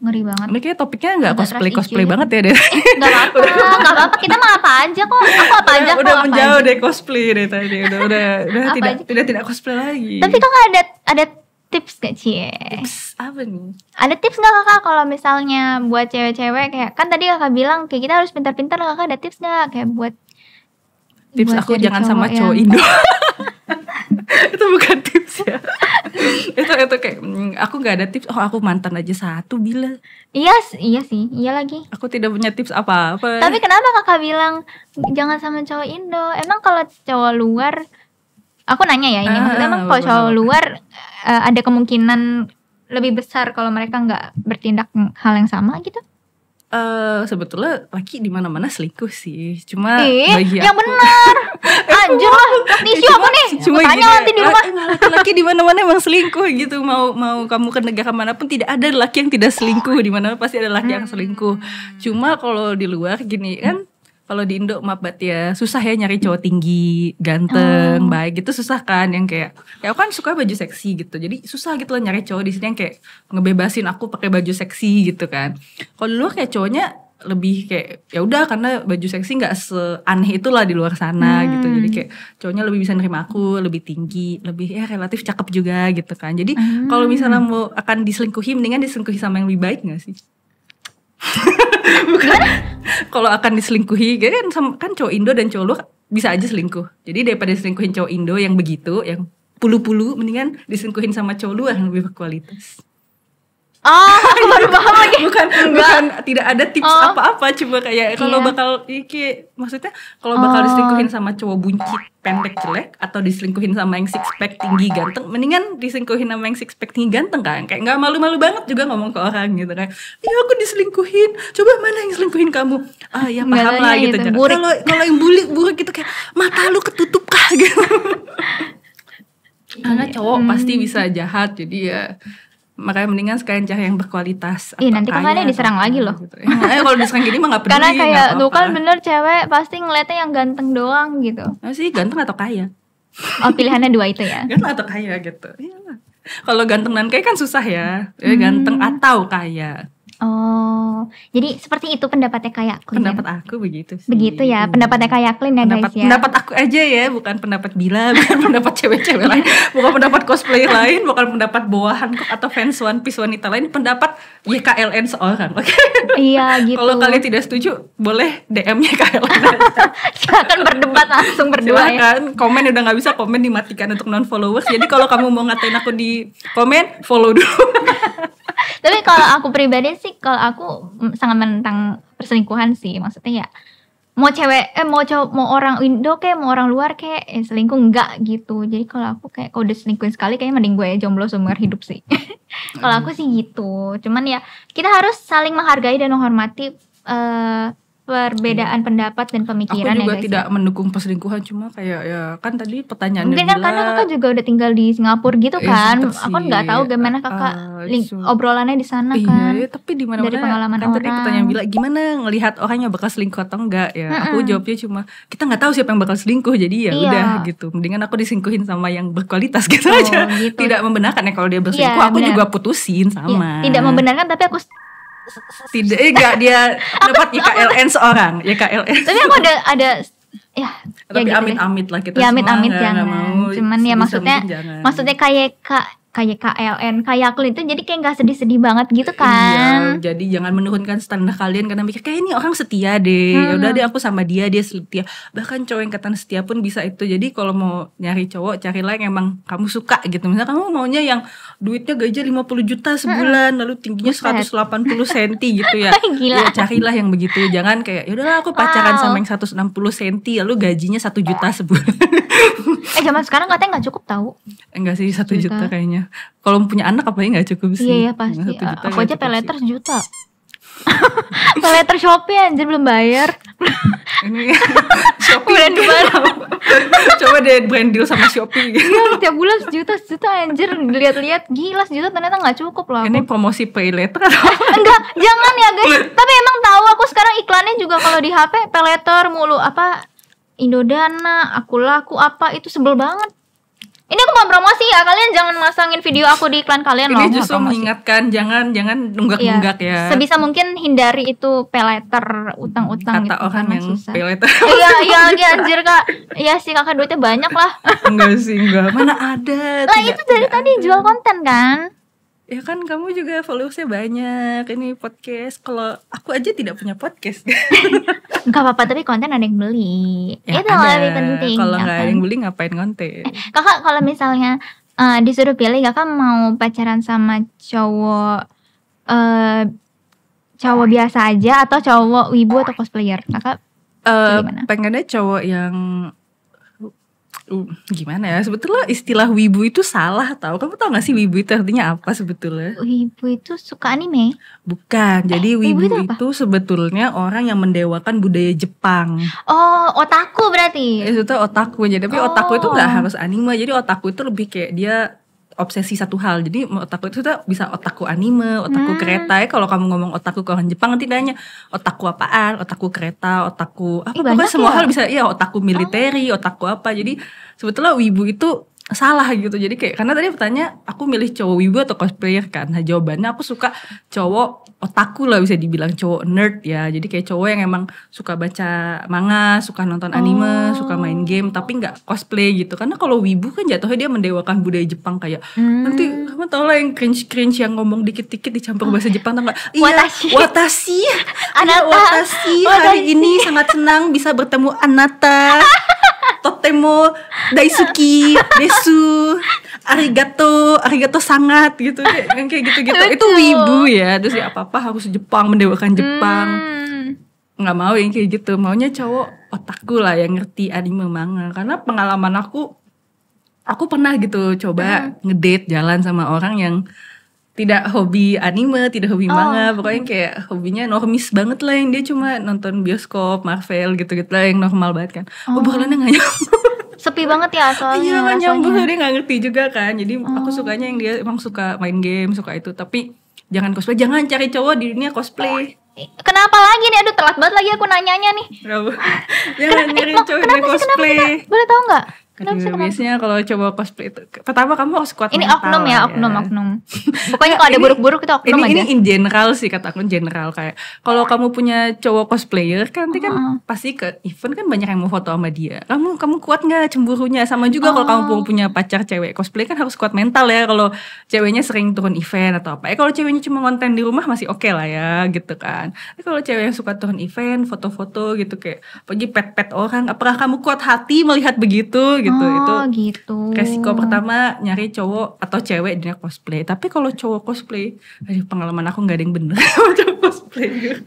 S2: ngeri banget.
S1: Ini kayak topiknya nggak
S2: Agak trust
S1: cosplay
S2: issue ya.
S1: banget ya deh.
S2: Gak apa-apa, kita mah apa aja kok. Aku apa aja kok.
S1: Udah
S2: apa
S1: menjauh
S2: aja.
S1: deh cosplay deh tadi. Udah
S2: Apa
S1: tidak cosplay lagi.
S2: Tapi kakak ada tips gak Cie?
S1: Tips apa nih?
S2: Ada tips gak kakak kalau misalnya buat cewek-cewek kayak kan tadi kakak bilang kayak kita harus pintar-pintar, kakak ada tips gak kayak buat
S1: Tips
S2: buat
S1: aku
S2: jadi
S1: jangan sama cowok
S2: yang-
S1: Indo. Itu bukan tips ya. itu kayak aku nggak ada tips. Oh, aku mantan aja satu bila.
S2: Iya sih, iya lagi.
S1: Aku tidak punya tips apa-apa.
S2: Tapi kenapa kakak bilang jangan sama cowok Indo? Emang kalau cowok luar, aku nanya ya ini, maksudnya emang kalau
S1: bagus,
S2: cowok
S1: bagus.
S2: luar ada kemungkinan lebih besar kalau mereka nggak bertindak hal yang sama gitu?
S1: Sebetulnya laki di mana-mana selingkuh sih. Cuma bagi
S2: yang
S1: aku,
S2: benar. Anjir lah, isu apa nih?
S1: Cuma
S2: Aku tanya
S1: gini,
S2: nanti di rumah.
S1: laki-laki di mana-mana emang selingkuh gitu. Mau kamu ke negara manapun tidak ada laki yang tidak selingkuh, di mana pasti ada laki yang selingkuh. Cuma kalau di luar gini kan, kalau di Indo maaf banget ya, susah ya nyari cowok tinggi, ganteng, baik gitu, susah kan, yang kayak aku kan suka baju seksi gitu. Jadi susah gitu loh nyari cowok di sini yang kayak ngebebasin aku pakai baju seksi gitu kan. Kalau di luar kayak cowoknya lebih kayak ya udah, karena baju seksi nggak seaneh itulah di luar sana gitu. Jadi kayak cowoknya lebih bisa nerima aku, lebih tinggi, lebih ya relatif cakep juga gitu kan. Jadi kalau misalnya mau akan diselingkuhi, mendingan diselingkuhi sama yang lebih baik nggak sih? Bukan. Kalau akan diselingkuhi kan cowok Indo dan cowok luar bisa aja selingkuh. Jadi daripada diselingkuhin cowok Indo yang begitu, yang pulu-pulu, mendingan diselingkuhin sama cowok luar yang lebih berkualitas.
S2: Aku baru paham lagi.
S1: bukan tidak ada tips apa-apa, cuma kayak kalau bakal maksudnya kalau bakal diselingkuhin sama cowok buncit pendek jelek atau diselingkuhin sama yang six pack tinggi ganteng, mendingan diselingkuhin sama yang six pack tinggi ganteng kan, kayak nggak malu-malu banget juga ngomong ke orang gitu kan, iya aku diselingkuhin, coba mana yang selingkuhin kamu, ya paham lah gitu. Kalau yang buruk gitu kayak mata lu ketutup kah gitu. Karena cowok pasti bisa jahat, jadi ya makanya mendingan sekalian cari yang berkualitas.
S2: Nanti kakaknya diserang lagi loh.
S1: Gitu. Kalau diserang gini mah gak peduli.
S2: Karena kayak
S1: gak
S2: tuh
S1: apa-apa.
S2: kan bener cewek pasti ngeliatnya yang ganteng doang gitu.
S1: Sih ganteng atau kaya?
S2: Oh pilihannya dua itu ya.
S1: Ganteng atau kaya gitu. Iyalah. Kalau ganteng dan kaya kan susah ya. Ganteng atau kaya.
S2: Oh Jadi seperti itu pendapatnya Kak Yaklin.
S1: Pendapat aku begitu sih.
S2: Begitu ya, pendapatnya Kak Yaklin ya guys ya.
S1: Pendapat aku aja ya, bukan pendapat Bila, bukan pendapat cewek-cewek lain, bukan pendapat cosplayer lain, bukan pendapat Boa Hancock atau fans One Piece wanita lain, pendapat YKLN seorang. Oke.
S2: Iya gitu.
S1: Kalau kalian tidak setuju, boleh DM YKLN.
S2: Silakan berdebat langsung berdua ya.
S1: Silakan, komen udah nggak bisa, komen dimatikan untuk non followers. Jadi kalau kamu mau ngatain aku di komen, follow dulu.
S2: Tapi kalau aku pribadi sih, kalau aku sangat menentang perselingkuhan sih. Maksudnya ya mau cewek mau cowok, mau orang Indo kayak mau orang luar kayak selingkuh enggak gitu. Jadi kalau aku kayak kalau udah selingkuhin sekali kayaknya mending gue jomblo seumur hidup sih. Kalau aku sih gitu. Cuman ya kita harus saling menghargai dan menghormati perbedaan pendapat dan pemikiran.
S1: Aku juga
S2: ya guys,
S1: tidak
S2: ya.
S1: mendukung perselingkuhan, cuma kayak ya kan tadi pertanyaannya
S2: Mungkin kan karena kakak juga udah tinggal di Singapura gitu kan. Aku nggak tahu gimana kakak obrolannya di sana kan.
S1: Iya, tapi di mana-mana
S2: dari pengalaman
S1: kan
S2: orang.
S1: tadi pertanyaan Bila gimana ngelihat orangnya bakal selingkuh atau enggak ya. Aku jawabnya cuma kita nggak tahu siapa yang bakal selingkuh, jadi ya udah gitu. Mendingan aku diselingkuhin sama yang berkualitas gitu aja.
S2: Gitu.
S1: Tidak membenarkan ya kalau dia berselingkuh, aku juga putusin sama.
S2: Tidak membenarkan, tapi aku
S1: tidak, enggak, dia dapat YKLN seorang, YKLN.
S2: Tapi aku ada ya.
S1: Tapi
S2: ya gitu
S1: amit-amit lah kita
S2: ya,
S1: semua
S2: amit-amit
S1: nggak
S2: jangan.
S1: mau.
S2: Cuman ya maksudnya kayak KLN, kayak aku itu jadi kayak nggak sedih-sedih banget gitu kan.
S1: Iya, jadi jangan menurunkan standar kalian karena mikir kayak ini orang setia deh. Ya udah deh aku sama dia setia. Bahkan cowok yang katanya setia pun bisa itu. Jadi kalau mau nyari cowok, carilah yang emang kamu suka gitu. Misalnya kamu maunya yang duitnya gaji 50 juta sebulan, lalu tingginya 180 cm gitu ya.
S2: Gila.
S1: Ya carilah yang begitu. Jangan kayak yaudahlah aku pacaran sama yang 160 cm lalu gajinya 1 juta sebulan.
S2: Zaman sekarang katanya nggak cukup tahu.
S1: Enggak sih, 1 juta kayaknya. Kalau punya anak apalagi nggak cukup sih.
S2: Iya pasti. Aku aja peleter sejuta. Peleter Shopee anjir belum bayar.
S1: Ini Shopee brand coba deh brand deal sama Shopee.
S2: Iya, tiap bulan sejuta anjir. Lihat-lihat gila, sejuta ternyata nggak cukup loh.
S1: Ini promosi pay letter atau?
S2: Enggak, jangan ya guys. Tapi emang tahu aku sekarang iklannya juga kalau di HP pay letter mulu, apa Indodana, Aku Laku apa itu sebel banget. Ini aku mau promosi ya, kalian jangan masangin video aku di iklan kalian.
S1: Ini justru mengingatkan jangan nunggak-nunggak ya.
S2: Sebisa mungkin hindari itu pay letter, utang-utang
S1: kata
S2: gitu,
S1: orang yang
S2: susah.
S1: pay letter.
S2: Iya anjir Kak. Iya sih kakak duitnya banyak lah.
S1: Enggak. Mana ada.
S2: Lah itu dari tadi jual konten kan?
S1: Ya kan kamu juga followersnya banyak. Ini podcast. Kalau aku aja tidak punya podcast.
S2: Gak apa-apa, tapi konten ada yang beli.
S1: Ya,
S2: itu lebih penting.
S1: Kalau
S2: ya
S1: nggak
S2: kan?
S1: ada yang beli ngapain konten?
S2: Kakak kalau misalnya disuruh pilih, kakak mau pacaran sama cowok cowok biasa aja atau cowok wibu atau cosplayer? Kakak gimana?
S1: Pengennya cowok yang gimana ya, sebetulnya istilah wibu itu salah tau. Kamu tau gak sih wibu itu artinya apa sebetulnya?
S2: Wibu itu suka anime?
S1: Bukan, jadi wibu
S2: itu
S1: sebetulnya orang yang mendewakan budaya Jepang.
S2: Oh, otaku berarti?
S1: Itu tuh otaku, jadi tapi otaku itu gak harus anime. Jadi otaku itu lebih kayak dia obsesi satu hal. Jadi otaku itu tuh bisa otaku anime, otaku kereta. Kalau kamu ngomong otaku ke orang Jepang nanti nanya otaku apaan, otaku kereta, otaku apa, pokoknya semua hal bisa. Iya, otaku militeri, otaku apa. Jadi sebetulnya wibu itu salah gitu. Jadi kayak karena tadi bertanya aku milih cowok wibu atau cosplayer kan. Nah jawabannya aku suka cowok otaku lah, bisa dibilang cowok nerd ya. Jadi kayak cowok yang emang suka baca manga, suka nonton anime, suka main game, tapi nggak cosplay gitu. Karena kalau wibu kan jatuhnya dia mendewakan budaya Jepang kayak nanti kamu tau lah yang cringe yang ngomong dikit-dikit dicampur bahasa Jepang, tau nggak? Iya, watashi hari ini sangat senang bisa bertemu Anata. Totemo daisuki desu arigato sangat gitu, yang kayak gitu-gitu. Itu wibu ya. Terus ya apa-apa harus Jepang, mendewakan Jepang. Nggak mau yang kayak gitu. Maunya cowok otaku lah yang ngerti anime manga. Karena pengalaman aku pernah gitu coba ngedate jalan sama orang yang tidak hobi anime, tidak hobi manga, pokoknya kayak hobinya normis banget lah, yang dia cuma nonton bioskop, Marvel gitu-gitu lah, yang normal banget kan. Obrolannya gak nyambung.
S2: Sepi banget ya soalnya.
S1: Iya gak nyambung, dia gak ngerti juga kan. Jadi aku sukanya yang dia emang suka main game, suka itu. Tapi jangan cosplay, jangan cari cowok di dunia cosplay.
S2: Kenapa lagi nih? Aduh telat banget lagi aku nanyanya nih.
S1: Jangan nyari cowok di dunia cosplay.
S2: Kenapa? Boleh tahu gak?
S1: Biasanya kalau coba cosplay itu pertama kamu harus kuat
S2: ini
S1: mental.
S2: Oknum ya, oknum. Pokoknya kalau ada buruk-buruk itu oknum aja.
S1: Ini in general sih, kata aku general, kayak kalau kamu punya cowok cosplayer kan nanti kan pasti ke event kan banyak yang mau foto sama dia. Kamu kuat nggak cemburunya? Sama juga kalau kamu punya pacar cewek cosplay kan harus kuat mental ya. Kalau ceweknya sering turun event atau apa. Kalau ceweknya cuma konten di rumah masih oke lah ya gitu kan. Kalau cewek yang suka turun event, foto-foto gitu kayak pergi pet-pet orang, apakah kamu kuat hati melihat begitu gitu? Itu
S2: gitu.
S1: resiko pertama nyari cowok atau cewek dia cosplay. Tapi kalau cowok cosplay, dari pengalaman aku nggak ada yang bener cowok cosplay.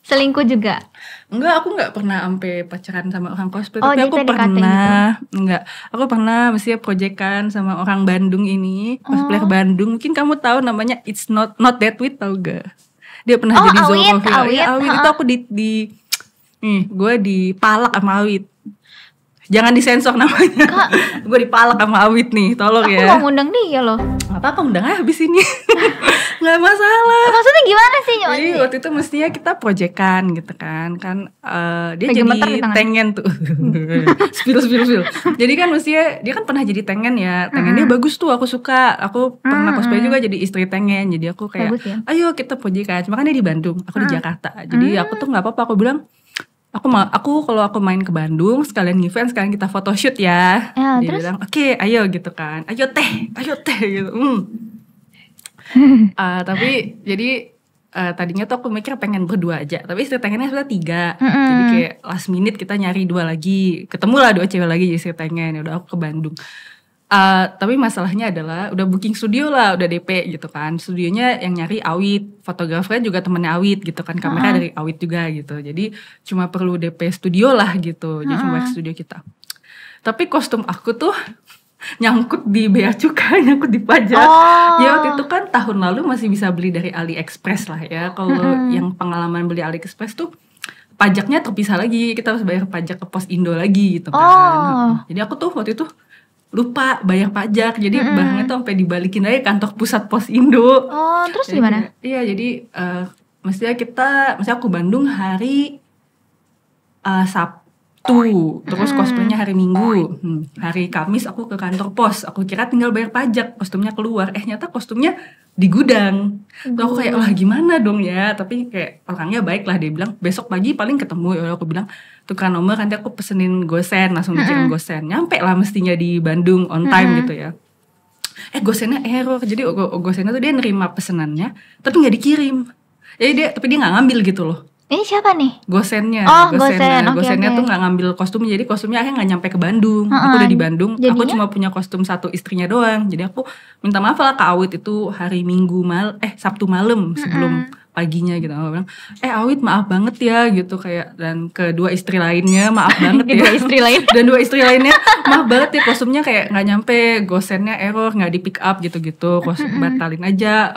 S2: Selingkuh juga?
S1: Enggak, aku nggak pernah sampai pacaran sama orang cosplay.
S2: Oh,
S1: tapi aku pernah
S2: gitu.
S1: enggak, aku pernah mestinya proyekan sama orang Bandung ini, cosplayer Bandung. Mungkin kamu tahu namanya It's Not That With, tahu gak? Dia pernah jadi Zoroviel. Awit itu aku gue dipalak sama Awit. Jangan disensor namanya. Gue dipalak sama Awit nih, tolong
S2: aku
S1: ya.
S2: Aku mau ngundang dia loh.
S1: Apa undang aja habis ini. Gak masalah.
S2: Maksudnya gimana sih?
S1: Jadi waktu itu mestinya kita proyekan gitu kan. Dia jadi tengen tuh. Spill. Jadi kan mestinya dia kan pernah jadi tengen ya. Tengen dia bagus tuh, aku suka. Aku pernah cosplay juga jadi istri tengen. Jadi aku kayak bagus, ya? Ayo kita proyekan. Cuma kan dia di Bandung, aku di Jakarta. Jadi aku tuh gak apa-apa, aku bilang Aku kalau aku main ke Bandung sekalian event, sekalian kita photoshoot ya. Dia terus? Bilang oke, ayo gitu kan. Ayo teh gitu. Tapi jadi tadinya tuh aku mikir pengen berdua aja. Tapi istri tengennya sudah 3. Jadi kayak last minute kita nyari 2 lagi. Ketemu lah 2 cewek lagi jadi istri tengen. Udah aku ke Bandung. Tapi masalahnya adalah udah booking studio lah, udah DP gitu kan. Studionya yang nyari Awit, fotografernya juga temennya Awit gitu kan, kamera dari Awit juga gitu. Jadi cuma perlu DP studio lah gitu. Jadi cuma ke studio kita. Tapi kostum aku tuh nyangkut di bea cukai, nyangkut di pajak. Ya waktu itu kan tahun lalu masih bisa beli dari AliExpress lah ya. Kalau yang pengalaman beli AliExpress tuh pajaknya terpisah lagi, kita harus bayar pajak ke Pos Indo lagi gitu kan. Jadi aku tuh waktu itu lupa bayar pajak, jadi barangnya tuh sampai dibalikin aja kantor pusat Pos Indo.
S2: Terus jadi, gimana?
S1: Iya, jadi mestinya aku Bandung hari Sabtu, terus cosplaynya hari Minggu. Hari Kamis aku ke kantor pos, aku kira tinggal bayar pajak, kostumnya keluar. Nyata kostumnya di gudang. Tuh aku kayak lah gimana dong ya, tapi kayak orangnya baik lah, dia bilang besok pagi paling ketemu. Ya aku bilang tukar nomor, nanti aku pesenin gosen, langsung dikirim gosen. Nyampe lah mestinya di Bandung on time gitu ya. Gosennya error, jadi gosennya tuh dia nerima pesenannya tapi nggak dikirim. Tapi dia nggak ngambil gitu loh.
S2: Ini siapa nih?
S1: Gosennya.
S2: Gosennya
S1: tuh nggak ngambil kostum, jadi kostumnya akhirnya nggak nyampe ke Bandung. Aku udah di Bandung, jadinya? Aku cuma punya kostum 1 istrinya doang. Jadi aku minta maaf lah ke Awit itu hari Sabtu malam sebelum paginya gitu. Aku bilang, Awit maaf banget ya gitu kayak, dan kedua istri lainnya maaf banget ya. Dan 2 istri lainnya maaf banget ya, kostumnya kayak nggak nyampe, gosennya error, nggak di pick up gitu-gitu. Batalin aja.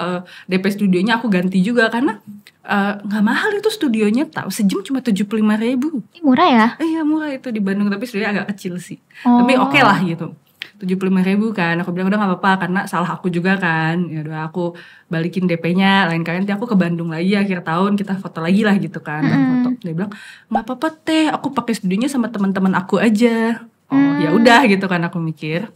S1: DP studionya aku ganti juga karena nggak mahal itu studionya, tahu sejam cuma 75.000.
S2: Murah ya?
S1: Iya murah itu di Bandung, tapi studionya agak kecil sih. Tapi oke lah gitu. 75.000 kan, aku bilang udah nggak apa-apa karena salah aku juga kan. Ya udah aku balikin DP-nya, lain kali nanti aku ke Bandung lagi akhir tahun kita foto lagi lah gitu kan. Foto. Dia bilang nggak apa-apa teh, aku pakai studionya sama teman-teman aku aja. Ya udah gitu kan aku mikir.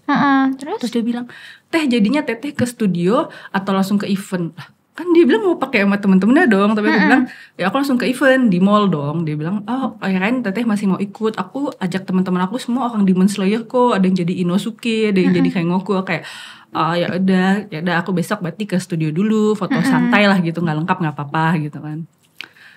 S1: Terus dia bilang teh jadinya teteh ke studio atau langsung ke event? Kan dia bilang mau pakai sama temen-temennya dong, tapi aku bilang ya aku langsung ke event di mall dong. Dia bilang akhirnya teteh masih mau ikut, aku ajak teman-teman aku semua orang Demon Slayer kok, ada yang jadi Inosuke, ada yang jadi Rengoku. Kayak ya udah aku besok berarti ke studio dulu, foto santai lah gitu, nggak lengkap nggak apa-apa gitu kan.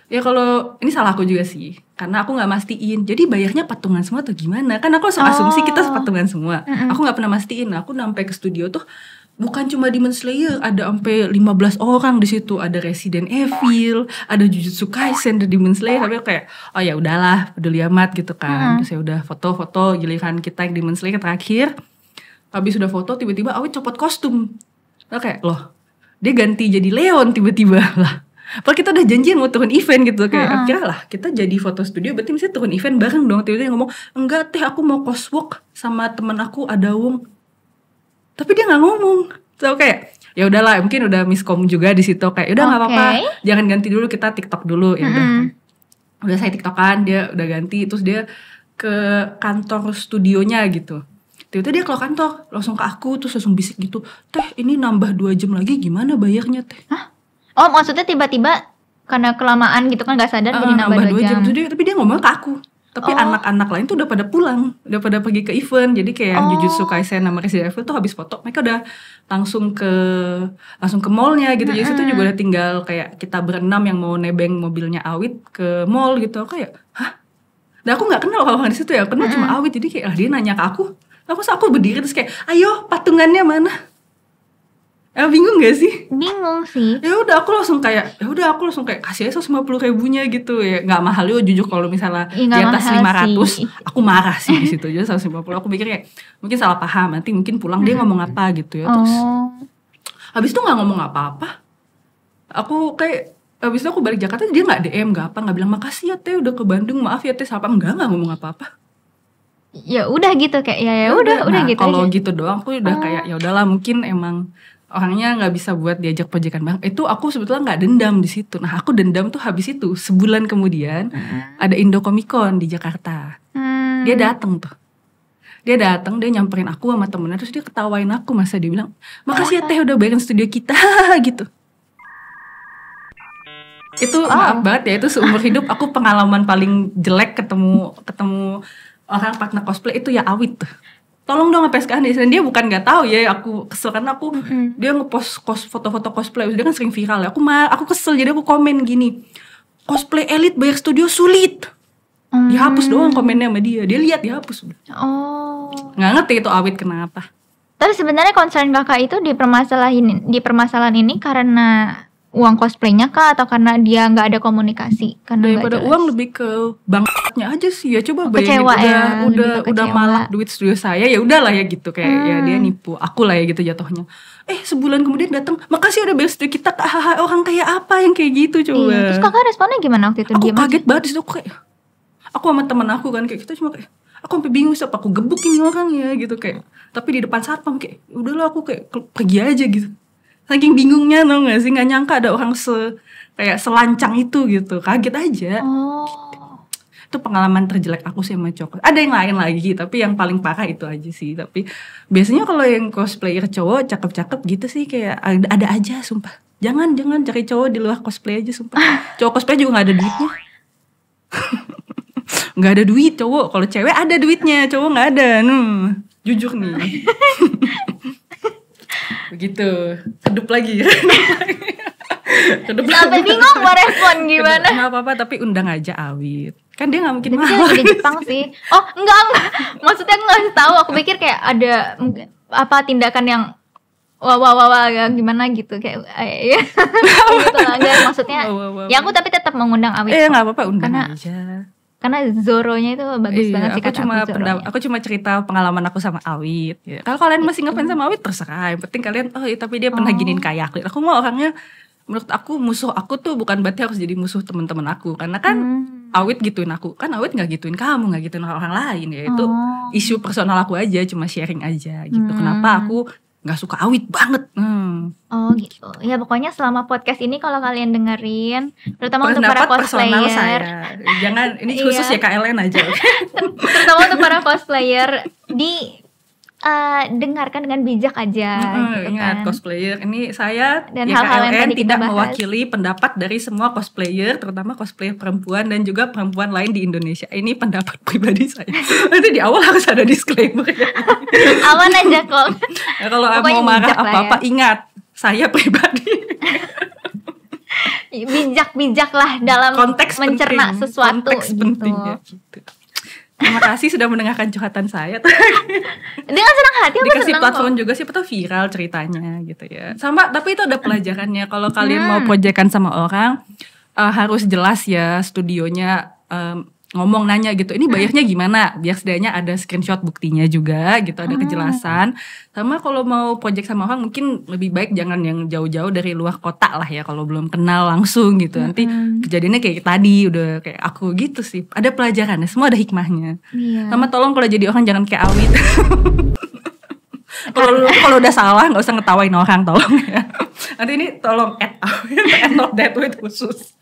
S1: Ya kalau ini salah aku juga sih, karena aku nggak mastiin. Jadi bayarnya patungan semua atau gimana? Kan aku langsung asumsi kita patungan semua. Aku nggak pernah mastiin. Aku sampai ke studio tuh bukan cuma Demon Slayer, ada sampai 15 orang di situ. Ada Resident Evil, ada Jujutsu Kaisen, ada Demon Slayer. Tapi kayak ya udahlah, peduli amat gitu kan. Terus ya udah foto-foto giliran kita yang Demon Slayer terakhir. Habis sudah foto tiba-tiba Awit copot kostum. Kayak loh, dia ganti jadi Leon tiba-tiba lah. Padahal kita udah janjian mau turun event gitu. Kayak akhirnya lah kita jadi foto studio, berarti mesti turun event bareng dong. Tiba-tiba ngomong enggak teh, aku mau coswalk sama temen aku Adawong. Tapi dia nggak ngomong. So kayak ya udahlah, mungkin udah miskom juga di situ. Kayak udah nggak apa-apa, jangan ganti dulu, kita TikTok dulu. Ya udah saya TikTokan, dia udah ganti. Terus dia ke kantor studionya gitu. Tiba-tiba dia kalau kantor langsung ke aku terus langsung bisik gitu, "Teh, ini nambah 2 jam lagi gimana bayarnya, Teh?"
S2: Hah? Oh, maksudnya tiba-tiba karena kelamaan gitu kan gak sadar jadi nambah 2 jam.
S1: Tapi dia ngomong ke aku. Tapi anak-anak lain tuh udah pada pulang, udah pada pergi ke event. Jadi kayak yang Jujutsu Kaisen sama Resident Evil tuh habis foto, mereka udah langsung ke mallnya gitu. Jadi situ juga udah tinggal kayak kita berenam yang mau nebeng mobilnya Awit ke mall gitu. Aku kayak, hah? Dan aku nggak kenal orang di situ ya, kenal cuma Awit. Jadi kayak dia nanya ke aku berdiri terus kayak, ayo patungannya mana? Bingung gak sih?
S2: Bingung sih.
S1: Ya udah aku langsung kayak kasih aja 150.000-nya gitu ya, nggak mahal yo jujur kalau misalnya di atas 500 aku marah sih di situ aja 150. Aku pikir kayak mungkin salah paham, nanti mungkin pulang dia ngomong apa gitu ya, terus habis itu nggak ngomong apa-apa. Aku kayak habis itu aku balik Jakarta dia nggak DM nggak bilang makasih ya Teh udah ke Bandung, maaf ya Teh apa nggak ngomong apa-apa.
S2: Ya udah gitu kayak ya udah gitu.
S1: Kalau gitu doang aku udah kayak ya udahlah, mungkin emang orangnya nggak bisa buat diajak proyekan bang. Itu aku sebetulnya nggak dendam di situ. Nah aku dendam tuh habis itu sebulan kemudian ada Indo Comic Con di Jakarta. Dia datang, dia nyamperin aku sama temennya terus dia ketawain aku, masa dia bilang makasih ya Teh udah bayarin studio kita gitu. Itu maaf banget ya, itu seumur hidup aku pengalaman paling jelek ketemu orang partner cosplay itu ya Awit tuh. Tolong dong sampai sekarang dia bukan nggak tahu ya, aku kesel karena aku dia ngepost foto-foto cosplay, dia kan sering viral ya, aku kesel jadi aku komen gini, cosplay elit bayar studio sulit, dihapus doang komennya sama dia lihat dihapus. Nggak ngerti itu Awit kenapa.
S2: Tapi sebenarnya concern kakak itu di permasalahan ini karena uang cosplaynya kah atau karena dia nggak ada komunikasi? Karena
S1: daripada uang lebih ke banknya aja sih ya, coba bayangin udah malak duit studio saya, ya udahlah ya gitu kayak ya dia nipu aku lah ya gitu jatuhnya. Sebulan kemudian datang makasih udah bayar studio kita, orang kayak apa yang kayak gitu coba.
S2: Iya, terus kakak responnya gimana waktu itu?
S1: Aku kaget banget di situ, aku sama teman aku kan kayak kita cuma kayak aku sampai bingung siapa aku gebuk ini orang ya gitu kayak, tapi di depan satpam kayak udahlah aku kayak pergi aja gitu. Saking bingungnya tau gak sih, gak nyangka ada orang kayak selancang itu gitu, kaget aja. Itu pengalaman terjelek aku sih sama cowok. Ada yang lain lagi, tapi yang paling parah itu aja sih. Tapi biasanya kalau yang cosplayer cowok cakep-cakep gitu sih kayak ada aja sumpah. Jangan cari cowok di luar cosplay aja sumpah. Cowok cosplay juga gak ada duitnya. Gak ada duit cowok, kalau cewek ada duitnya, cowok gak ada. Jujur nih. Begitu, kedup lagi.
S2: Sampai bingung mau respon gimana.
S1: Nggak apa-apa, tapi undang aja Awit. Kan dia nggak mungkin mau.
S2: Dia lagi di Jepang sih. Oh enggak. Maksudnya nggak tahu. Aku pikir kayak ada apa tindakan yang wah gimana gitu kayak. Gitu lah. Enggak maksudnya. Ya aku tapi tetap mengundang Awit.
S1: Nggak apa-apa, undang aja.
S2: Karena Zoro-nya itu bagus banget sih kata
S1: aku cuma cerita pengalaman aku sama Awit ya. Kalau kalian masih ngefans sama Awit terserah, yang penting kalian tapi dia pernah giniin kayak aku mau orangnya, menurut aku musuh aku tuh bukan berarti harus jadi musuh teman-teman aku, karena kan Awit gituin aku, kan Awit nggak gituin kamu, nggak gituin orang lain ya, itu isu personal aku aja, cuma sharing aja gitu. Kenapa aku nggak suka Awit banget.
S2: Oh gitu. Ya pokoknya selama podcast ini kalau kalian dengerin, terutama untuk para cosplayer,
S1: jangan ini khusus ya KLN aja.
S2: Terutama untuk para cosplayer dengarkan dengan bijak aja. Gitu
S1: ingat
S2: kan.
S1: Cosplayer ini saya
S2: dan
S1: ya
S2: hal-hal yang
S1: KLN
S2: tadi
S1: tidak
S2: kita
S1: mewakili pendapat dari semua cosplayer, terutama cosplayer perempuan dan juga perempuan lain di Indonesia. Ini pendapat pribadi saya. Nanti di awal harus ada disclaimer ya.
S2: Aman aja kok.
S1: Ya, kalau mau marah apa-apa ya. Ingat saya pribadi.
S2: Bijak lah dalam konteks mencerna penting, sesuatu
S1: konteks gitu. Penting ya, gitu. Terima kasih sudah mendengarkan curhatan saya.
S2: Dengan senang hati.
S1: Dikasih platform juga sih, betul viral ceritanya gitu ya. Sama, tapi itu ada pelajarannya. Kalau kalian mau proyekan sama orang, harus jelas ya studionya, ngomong nanya gitu. Ini bayarnya gimana? Biar setidaknya ada screenshot buktinya juga gitu, ada kejelasan. Sama kalau mau proyek sama orang mungkin lebih baik jangan yang jauh-jauh dari luar kota lah ya, kalau belum kenal langsung gitu. Nanti kejadiannya kayak tadi udah kayak aku gitu sih. Ada pelajarannya, semua ada hikmahnya. Sama tolong kalau jadi orang jangan kayak Awit. Kalau udah salah nggak usah ngetawain orang, tolong ya. Nanti ini tolong add Awit, add not that way khusus.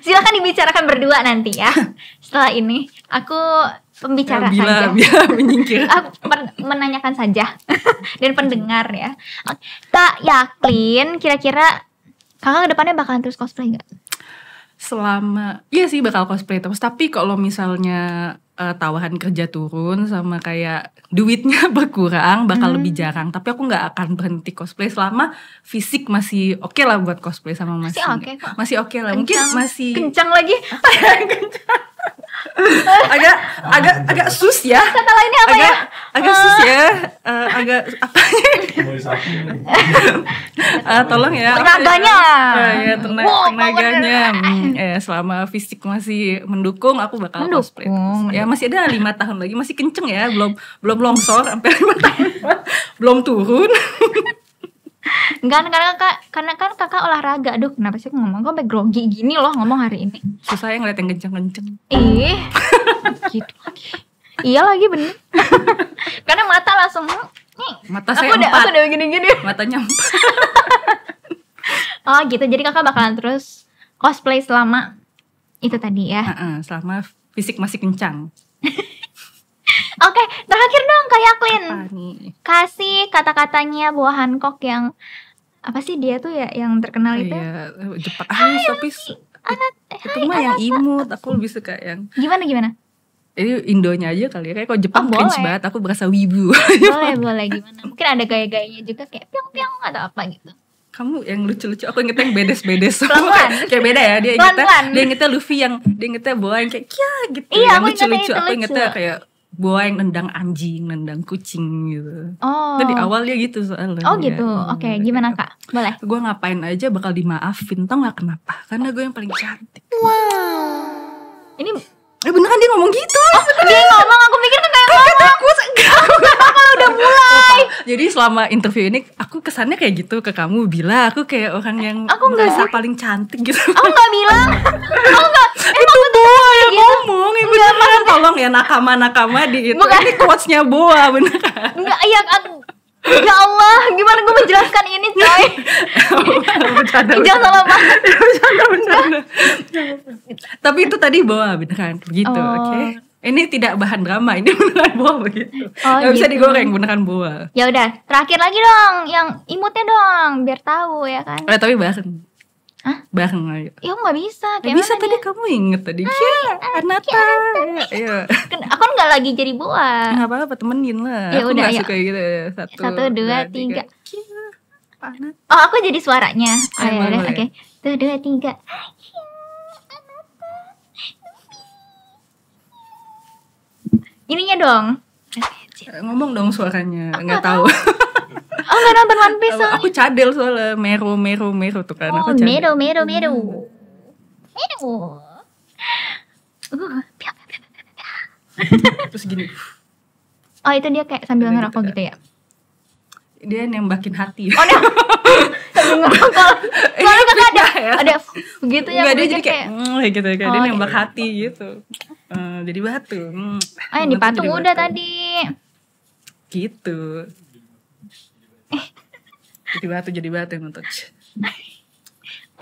S2: Silakan dibicarakan berdua nanti ya. Setelah ini aku pembicara saja.
S1: Bila menyingkir.
S2: Aku menanyakan saja dan pendengar ya. Kak Yaklin, kira-kira kakak kedepannya bakalan terus cosplay nggak?
S1: Iya sih bakal cosplay terus. Tapi kalau misalnya tawahan kerja turun sama kayak duitnya berkurang, bakal lebih jarang. Tapi aku nggak akan berhenti cosplay selama fisik masih oke lah buat cosplay sama Mas.
S2: Masih oke kok.
S1: Masih oke lah. Mungkin masih
S2: kencang lagi.
S1: agak sus ya.
S2: Kata lainnya apa ya?
S1: Agak sus ya. Agak apa? Tolong ya.
S2: Tenaganya.
S1: Ya, tenaganya. Selama fisik masih mendukung, aku bakal cosplay. Ya masih ada 5 tahun lagi, masih kenceng ya, belum longsor sampai 5 tahun. Belum turun.
S2: Enggak, karena kan kakak olahraga. Aduh, kenapa sih aku ngomong kok sampai grogi gini loh ngomong hari ini.
S1: Susah ya ngeliat yang kenceng-kenceng.
S2: Gitu lagi. Iya lagi bener. Karena mata langsung
S1: mata saya 4.
S2: Aku udah gini-gini.
S1: Matanya 4.
S2: Oh gitu, jadi kakak bakalan terus cosplay selama itu tadi ya.
S1: Selama fisik masih kencang.
S2: Oke, terakhir dong Kak Yaklin.
S1: Apa nih?
S2: Kasih kata-katanya buah Hancock yang apa sih dia tuh ya yang terkenal itu?
S1: Iya, Jepang. Tapi itu mah yang imut. Aku lebih suka yang
S2: Gimana?
S1: Ini Indonya aja kali ya. Kayak kalau Jepang cringe banget, aku berasa wibu.
S2: Boleh gimana? Mungkin ada gaya-gayanya juga kayak piong-piong atau apa gitu.
S1: Kamu yang lucu-lucu, aku ingetnya yang bedes-bedes.
S2: Pelan-pelan.
S1: Kayak beda ya, dia ingetnya Luffy yang dia ingetnya boa yang kayak kia gitu.
S2: Iya,
S1: yang lucu-lucu. Aku ingetnya kayak boa yang nendang anjing, nendang kucing gitu.
S2: Oh.
S1: Itu di awal dia gitu soalnya.
S2: Oh gitu. Oke, gimana Kak? Boleh.
S1: Gue ngapain aja bakal dimaafin, tau gak kenapa? Karena gue yang paling cantik.
S2: Wow. Ini
S1: beneran dia ngomong gitu.
S2: Dia ngomong, aku pikir tuh kayak ngomong. Aku udah mulai.
S1: Jadi selama interview ini aku kesannya kayak gitu ke kamu, Bila. Aku kayak orang yang merasa paling cantik gitu.
S2: Aku gak bilang. Aku gak.
S1: Itu Boa yang ngomong. Beneran tolong ya nakama di itu. Ini quotes-nya Boa beneran.
S2: Enggak, iya aku. Ya Allah, gimana gue menjelaskan ini coy. Jangan salah banget.
S1: Bercanda. Tapi itu tadi Boa beneran begitu, oke. Ini tidak bahan drama, ini beneran Boa begitu. Gak bisa digoreng, beneran Boa.
S2: Ya udah, terakhir lagi dong, yang imutnya dong, biar tahu ya kan.
S1: Tapi bareng. Hah? Bareng aja.
S2: Ya gak bisa.
S1: Kayak bisa tadi kamu inget tadi. Anata. Iya.
S2: Aku gak lagi jadi Boa.
S1: Gak apa-apa, temenin lah.
S2: Ya
S1: aku
S2: udah,
S1: gak suka gitu.
S2: 1, 2, 3. Oh, aku jadi suaranya. Oke. 1, 2, 3. Ininya dong.
S1: Ngomong dong suaranya. Gak tahu.
S2: Oh, gak nonton One Piece soalnya.
S1: Aku cadel soalnya. Mero tuh kan.
S2: Oh,
S1: aku cadel.
S2: Mero.
S1: Terus gini.
S2: Oh, itu dia kayak sambil ngerokok gitu ya?
S1: Dia nembakin hati.
S2: Oh, sambil ngerokok. Soalnya kan ada begitu ya.
S1: Enggak, dia jadi kayak gitu. Kayak dia nembak hati gitu. Jadi batu.
S2: Yang dipatung udah tadi.
S1: Gitu. Jadi batu yang nonton.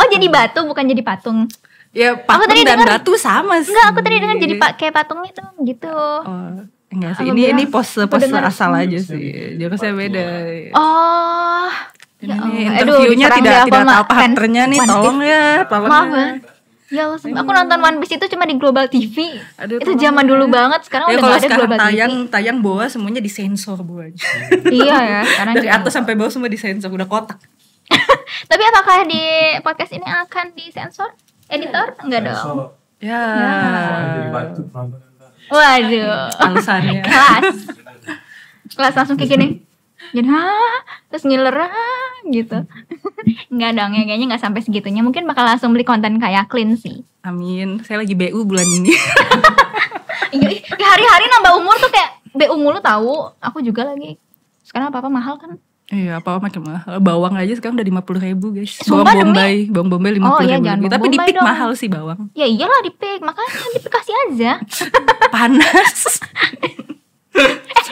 S2: Oh, jadi batu bukan jadi patung.
S1: Ya patung dan batu sama sih.
S2: Enggak, aku tadi dengar jadi kayak patung itu gitu.
S1: Oh, enggak sih. Ini pose asal aja sih. Jokesnya beda.
S2: Oh.
S1: Ini interviewnya tidak tahu karakternya nih. Tolong ya.
S2: Ya Allah, aku nonton One Piece itu cuma di Global TV. Itu zaman dulu banget. Sekarang udah gak ada Global TV.
S1: Tayang Boa semuanya disensor Boa.
S2: Iya ya.
S1: Dari atas sampai bawah semua disensor, udah kotak.
S2: Tapi apakah di podcast ini akan disensor? Editor? Enggak dong.
S1: Ya.
S2: Waduh.
S1: Alasannya.
S2: Kelas langsung kayak gini. Jadi terus ngiler gitu. Enggak dong ya, kayaknya gak sampai segitunya. Mungkin bakal langsung beli konten kayak Yaklin sih.
S1: Amin. Saya lagi BU bulan ini.
S2: Hari-hari nambah umur tuh kayak BU mulu tahu. Aku juga lagi. Sekarang apa-apa mahal kan?
S1: Iya, apa-apa makin mahal. Bawang aja sekarang udah 50.000 guys. Bawang Bombay 50.000. Tapi di Pik mahal sih bawang.
S2: Ya iyalah di Pik, makanya di Pik kasih aja.
S1: Panas.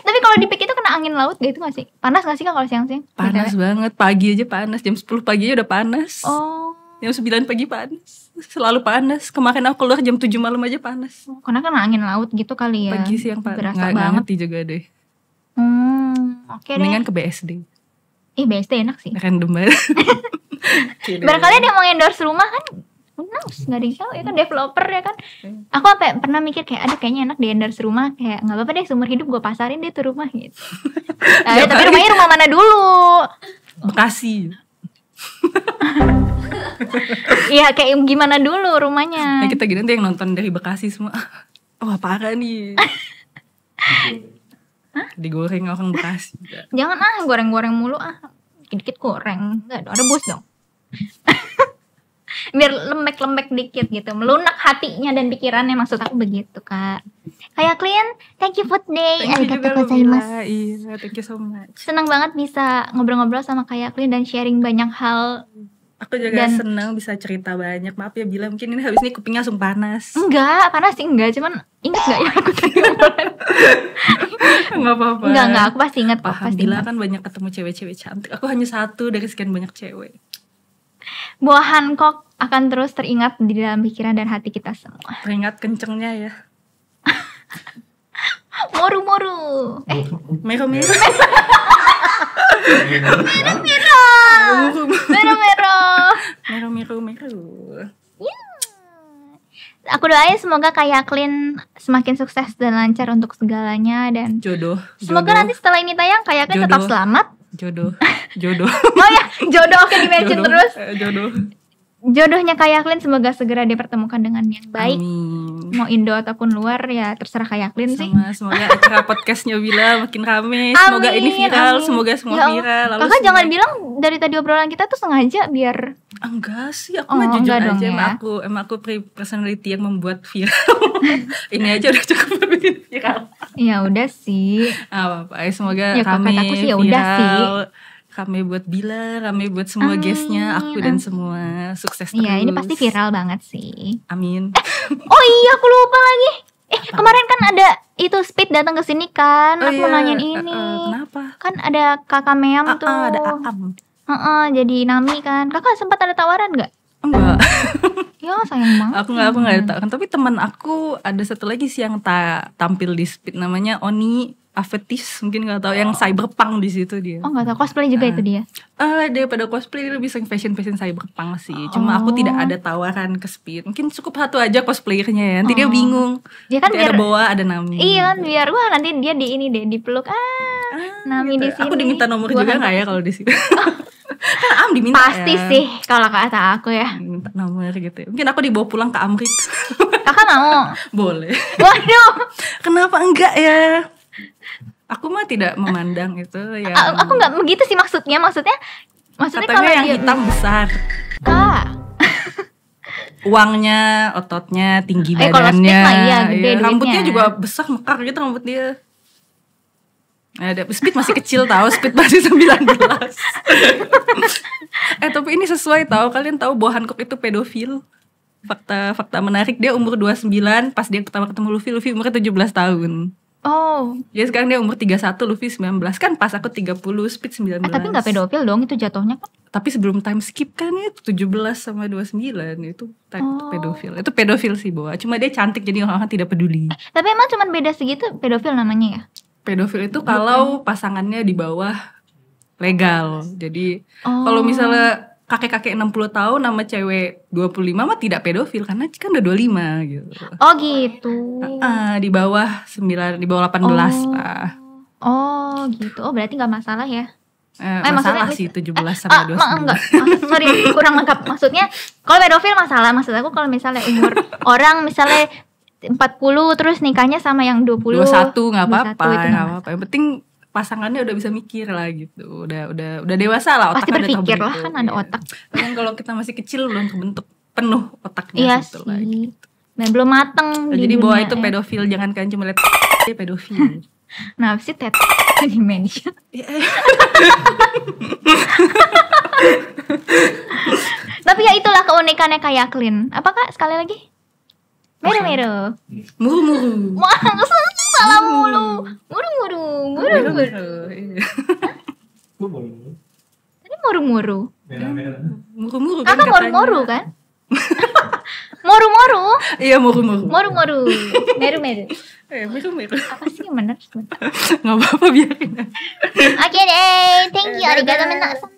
S2: Tapi kalau di Pik itu kena angin laut gitu gak sih? Panas gak sih Kak kalau siang-siang?
S1: Panas banget, pagi aja panas. Jam 10 pagi aja udah panas.
S2: Oh,
S1: Jam 9 pagi panas. Selalu panas. Kemarin aku keluar jam 7 malam aja panas.
S2: Karena kan angin laut gitu kali ya.
S1: Pagi siang panas.
S2: Berasa
S1: Nggak
S2: banget.
S1: ngerti juga deh.
S2: Oke deh.
S1: Mendingan ke BSD.
S2: BSD enak sih.
S1: Random banget.
S2: Barangkali ada yang mau endorse rumah kan, who knows, gak ada yang tahu ya kan, developer ya kan. Aku sampai pernah mikir kayak, aduh kayaknya enak di endorse rumah, kayak nggak apa-apa deh seumur hidup gue pasarin deh tuh rumah gitu. Tapi rumahnya rumah mana dulu?
S1: Bekasi.
S2: Iya kayak gimana dulu rumahnya?
S1: Nah, kita gini nanti yang nonton dari Bekasi semua. Wah parah nih. Digoreng orang Bekasi.
S2: Jangan goreng-goreng mulu dikit-dikit goreng, nggak dong, rebus dong. Biar lembek-lembek dikit gitu, melunak hatinya dan pikirannya, maksud aku begitu Kak. Kayak Clean, thank you food day. Arigatou gozaimasu.
S1: Iya, thank you so much.
S2: Senang banget bisa ngobrol-ngobrol sama Kayak Clean dan sharing banyak hal.
S1: Aku juga senang bisa cerita banyak. Maaf ya Bila, mungkin ini habis ini kupingnya langsung panas.
S2: Enggak, panas sih enggak, cuman ingat gak ya aku tadi ngomongin?
S1: Enggak apa-apa.
S2: Enggak, aku pasti ingat.
S1: Paham, Bila kan banyak ketemu cewek-cewek cantik. Aku hanya satu dari sekian banyak cewek.
S2: Buah Hancock akan terus teringat di dalam pikiran dan hati kita semua.
S1: Teringat kencengnya ya.
S2: Moru-moru.
S1: Mero-mero. Mero-mero.
S2: Ya. Aku doain semoga Kayak Clean semakin sukses dan lancar untuk segalanya, dan
S1: jodoh.
S2: semoga nanti setelah ini tayang Kayak Clean tetap selamat.
S1: Jodoh.
S2: Oh ya, jodoh oke di-mention terus.
S1: Jodoh.
S2: Jodohnya Kayak Clean semoga segera dipertemukan dengan yang baik.
S1: Amin.
S2: Mau Indo ataupun luar ya terserah Kayak Clean sih.
S1: Semoga acara podcastnya Bila makin rame. Semoga ini viral.
S2: Amin.
S1: Semoga semua
S2: Ya,
S1: viral. Lalu
S2: Kakak jangan bilang dari tadi obrolan kita tuh sengaja biar.
S1: Enggak sih, aku mah jujur aja.
S2: Ya.
S1: Emang aku personality yang membuat viral. Ini aja udah cukup bikin viral.
S2: Ya udah sih.
S1: Apa-apa. Semoga
S2: ya,
S1: rame
S2: aku sih ya
S1: viral.
S2: Udah sih.
S1: Rame buat Bila, rame buat semua guestnya, aku dan semua sukses terus.
S2: Iya, ini pasti viral banget sih.
S1: Amin.
S2: Oh iya, aku lupa lagi. Kemarin kan ada itu Speed datang ke sini kan. Aku mau nanyain ini.
S1: Kenapa?
S2: Kan ada Kakak Meam tuh.
S1: Ada Aam.
S2: Jadi Nami kan. Kakak sempat ada tawaran nggak?
S1: Enggak.
S2: Ya sayang banget.
S1: Aku nggak ada tawaran. Tapi teman aku ada satu lagi sih yang tampil di Speed, namanya Oni Avetis, mungkin nggak tahu, yang cyberpunk di situ dia.
S2: Oh nggak tahu, cosplay juga itu dia.
S1: Daripada cosplay dia lebih sering fashion cyberpunk sih. Cuma aku tidak ada tawaran ke Speed. Mungkin cukup satu aja cosplayernya ya. Nanti dia bingung.
S2: Dia kan biar
S1: ada Boa, ada Nami.
S2: Iya kan biar nanti dia di ini deh dipeluk Nami
S1: gitu.
S2: di sini.
S1: Aku diminta nomor juga nggak ya kalau di sini? Kan Am diminta.
S2: Pasti ya. Sih kalau kata aku ya.
S1: Minta nomor gitu. Mungkin aku dibawa pulang ke Amrik.
S2: Kakak mau?
S1: Boleh.
S2: Waduh.
S1: Kenapa enggak ya? Aku mah tidak memandang itu ya.
S2: Aku nggak begitu sih maksudnya
S1: katanya yang hitam besar.
S2: Kak.
S1: Uangnya, ototnya, tinggi badannya.
S2: Kalau Speed mah iya, gede
S1: rambutnya
S2: duitnya.
S1: juga besar mekar gitu rambut dia. Ada Speed masih kecil tahu, Speed masih 19. Tapi ini sesuai tahu, kalian tahu Boa Hancock itu pedofil. Fakta menarik, dia umur 29 pas dia pertama ketemu Luffy umurnya 17 tahun.
S2: Oh.
S1: Jadi sekarang dia umur 31, Luffy 19. Kan pas aku 30, Speed 19.
S2: Tapi gak pedofil dong itu jatuhnya kan?
S1: Tapi sebelum time skip kan itu 17 sama 29 itu pedofil. Itu pedofil sih Boa. Cuma dia cantik jadi orang-orang tidak peduli.
S2: Tapi emang cuma beda segitu pedofil namanya ya?
S1: Pedofil itu kalau pasangannya di bawah legal. Jadi kalau misalnya kakek-kakek 60 tahun sama cewek 25 mah tidak pedofil karena kan udah 25 gitu.
S2: Oh gitu.
S1: Di bawah 9, di bawah 18 lah.
S2: Oh gitu. Oh berarti gak masalah ya?
S1: Masalah sih 17 sama 29.
S2: Enggak. Sorry kurang lengkap. Maksudnya kalau pedofil masalah. Maksud aku kalau misalnya umur orang misalnya 40 terus nikahnya sama yang 20.
S1: 21 gak apa-apa. Yang penting pasangannya udah bisa mikir lah gitu, udah dewasa lah, otaknya
S2: pasti berpikir
S1: udah
S2: lah kan ada otak.
S1: Kan kalau kita masih kecil belum terbentuk penuh otaknya.
S2: Iya
S1: gitu
S2: sih.
S1: lah, gitu.
S2: Dan belum mateng.
S1: Jadi
S2: dunia,
S1: Boa itu pedofil, jangan kalian cuma lihat dia pedofil.
S2: Nah sih Ted dimension. Tapi ya itulah keunikannya Kayak Clean. Apakah sekali lagi? Mero-mero.
S1: Muru-muru.
S2: Salah mulu. Muru-muru.
S1: Muru-muru.
S2: Tadi muru-muru.
S1: Muru-muru kan
S2: Kakak
S1: katanya.
S2: muru-muru kan? Muru-muru.
S1: Iya muru-muru.
S2: Muru-muru. Meru-meru.
S1: Muru-muru.
S2: Apa sih yang bener?
S1: Gak apa-apa biarin.
S2: Oke deh, thank you. Arigato minasan.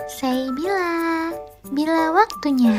S2: Saya bila waktunya.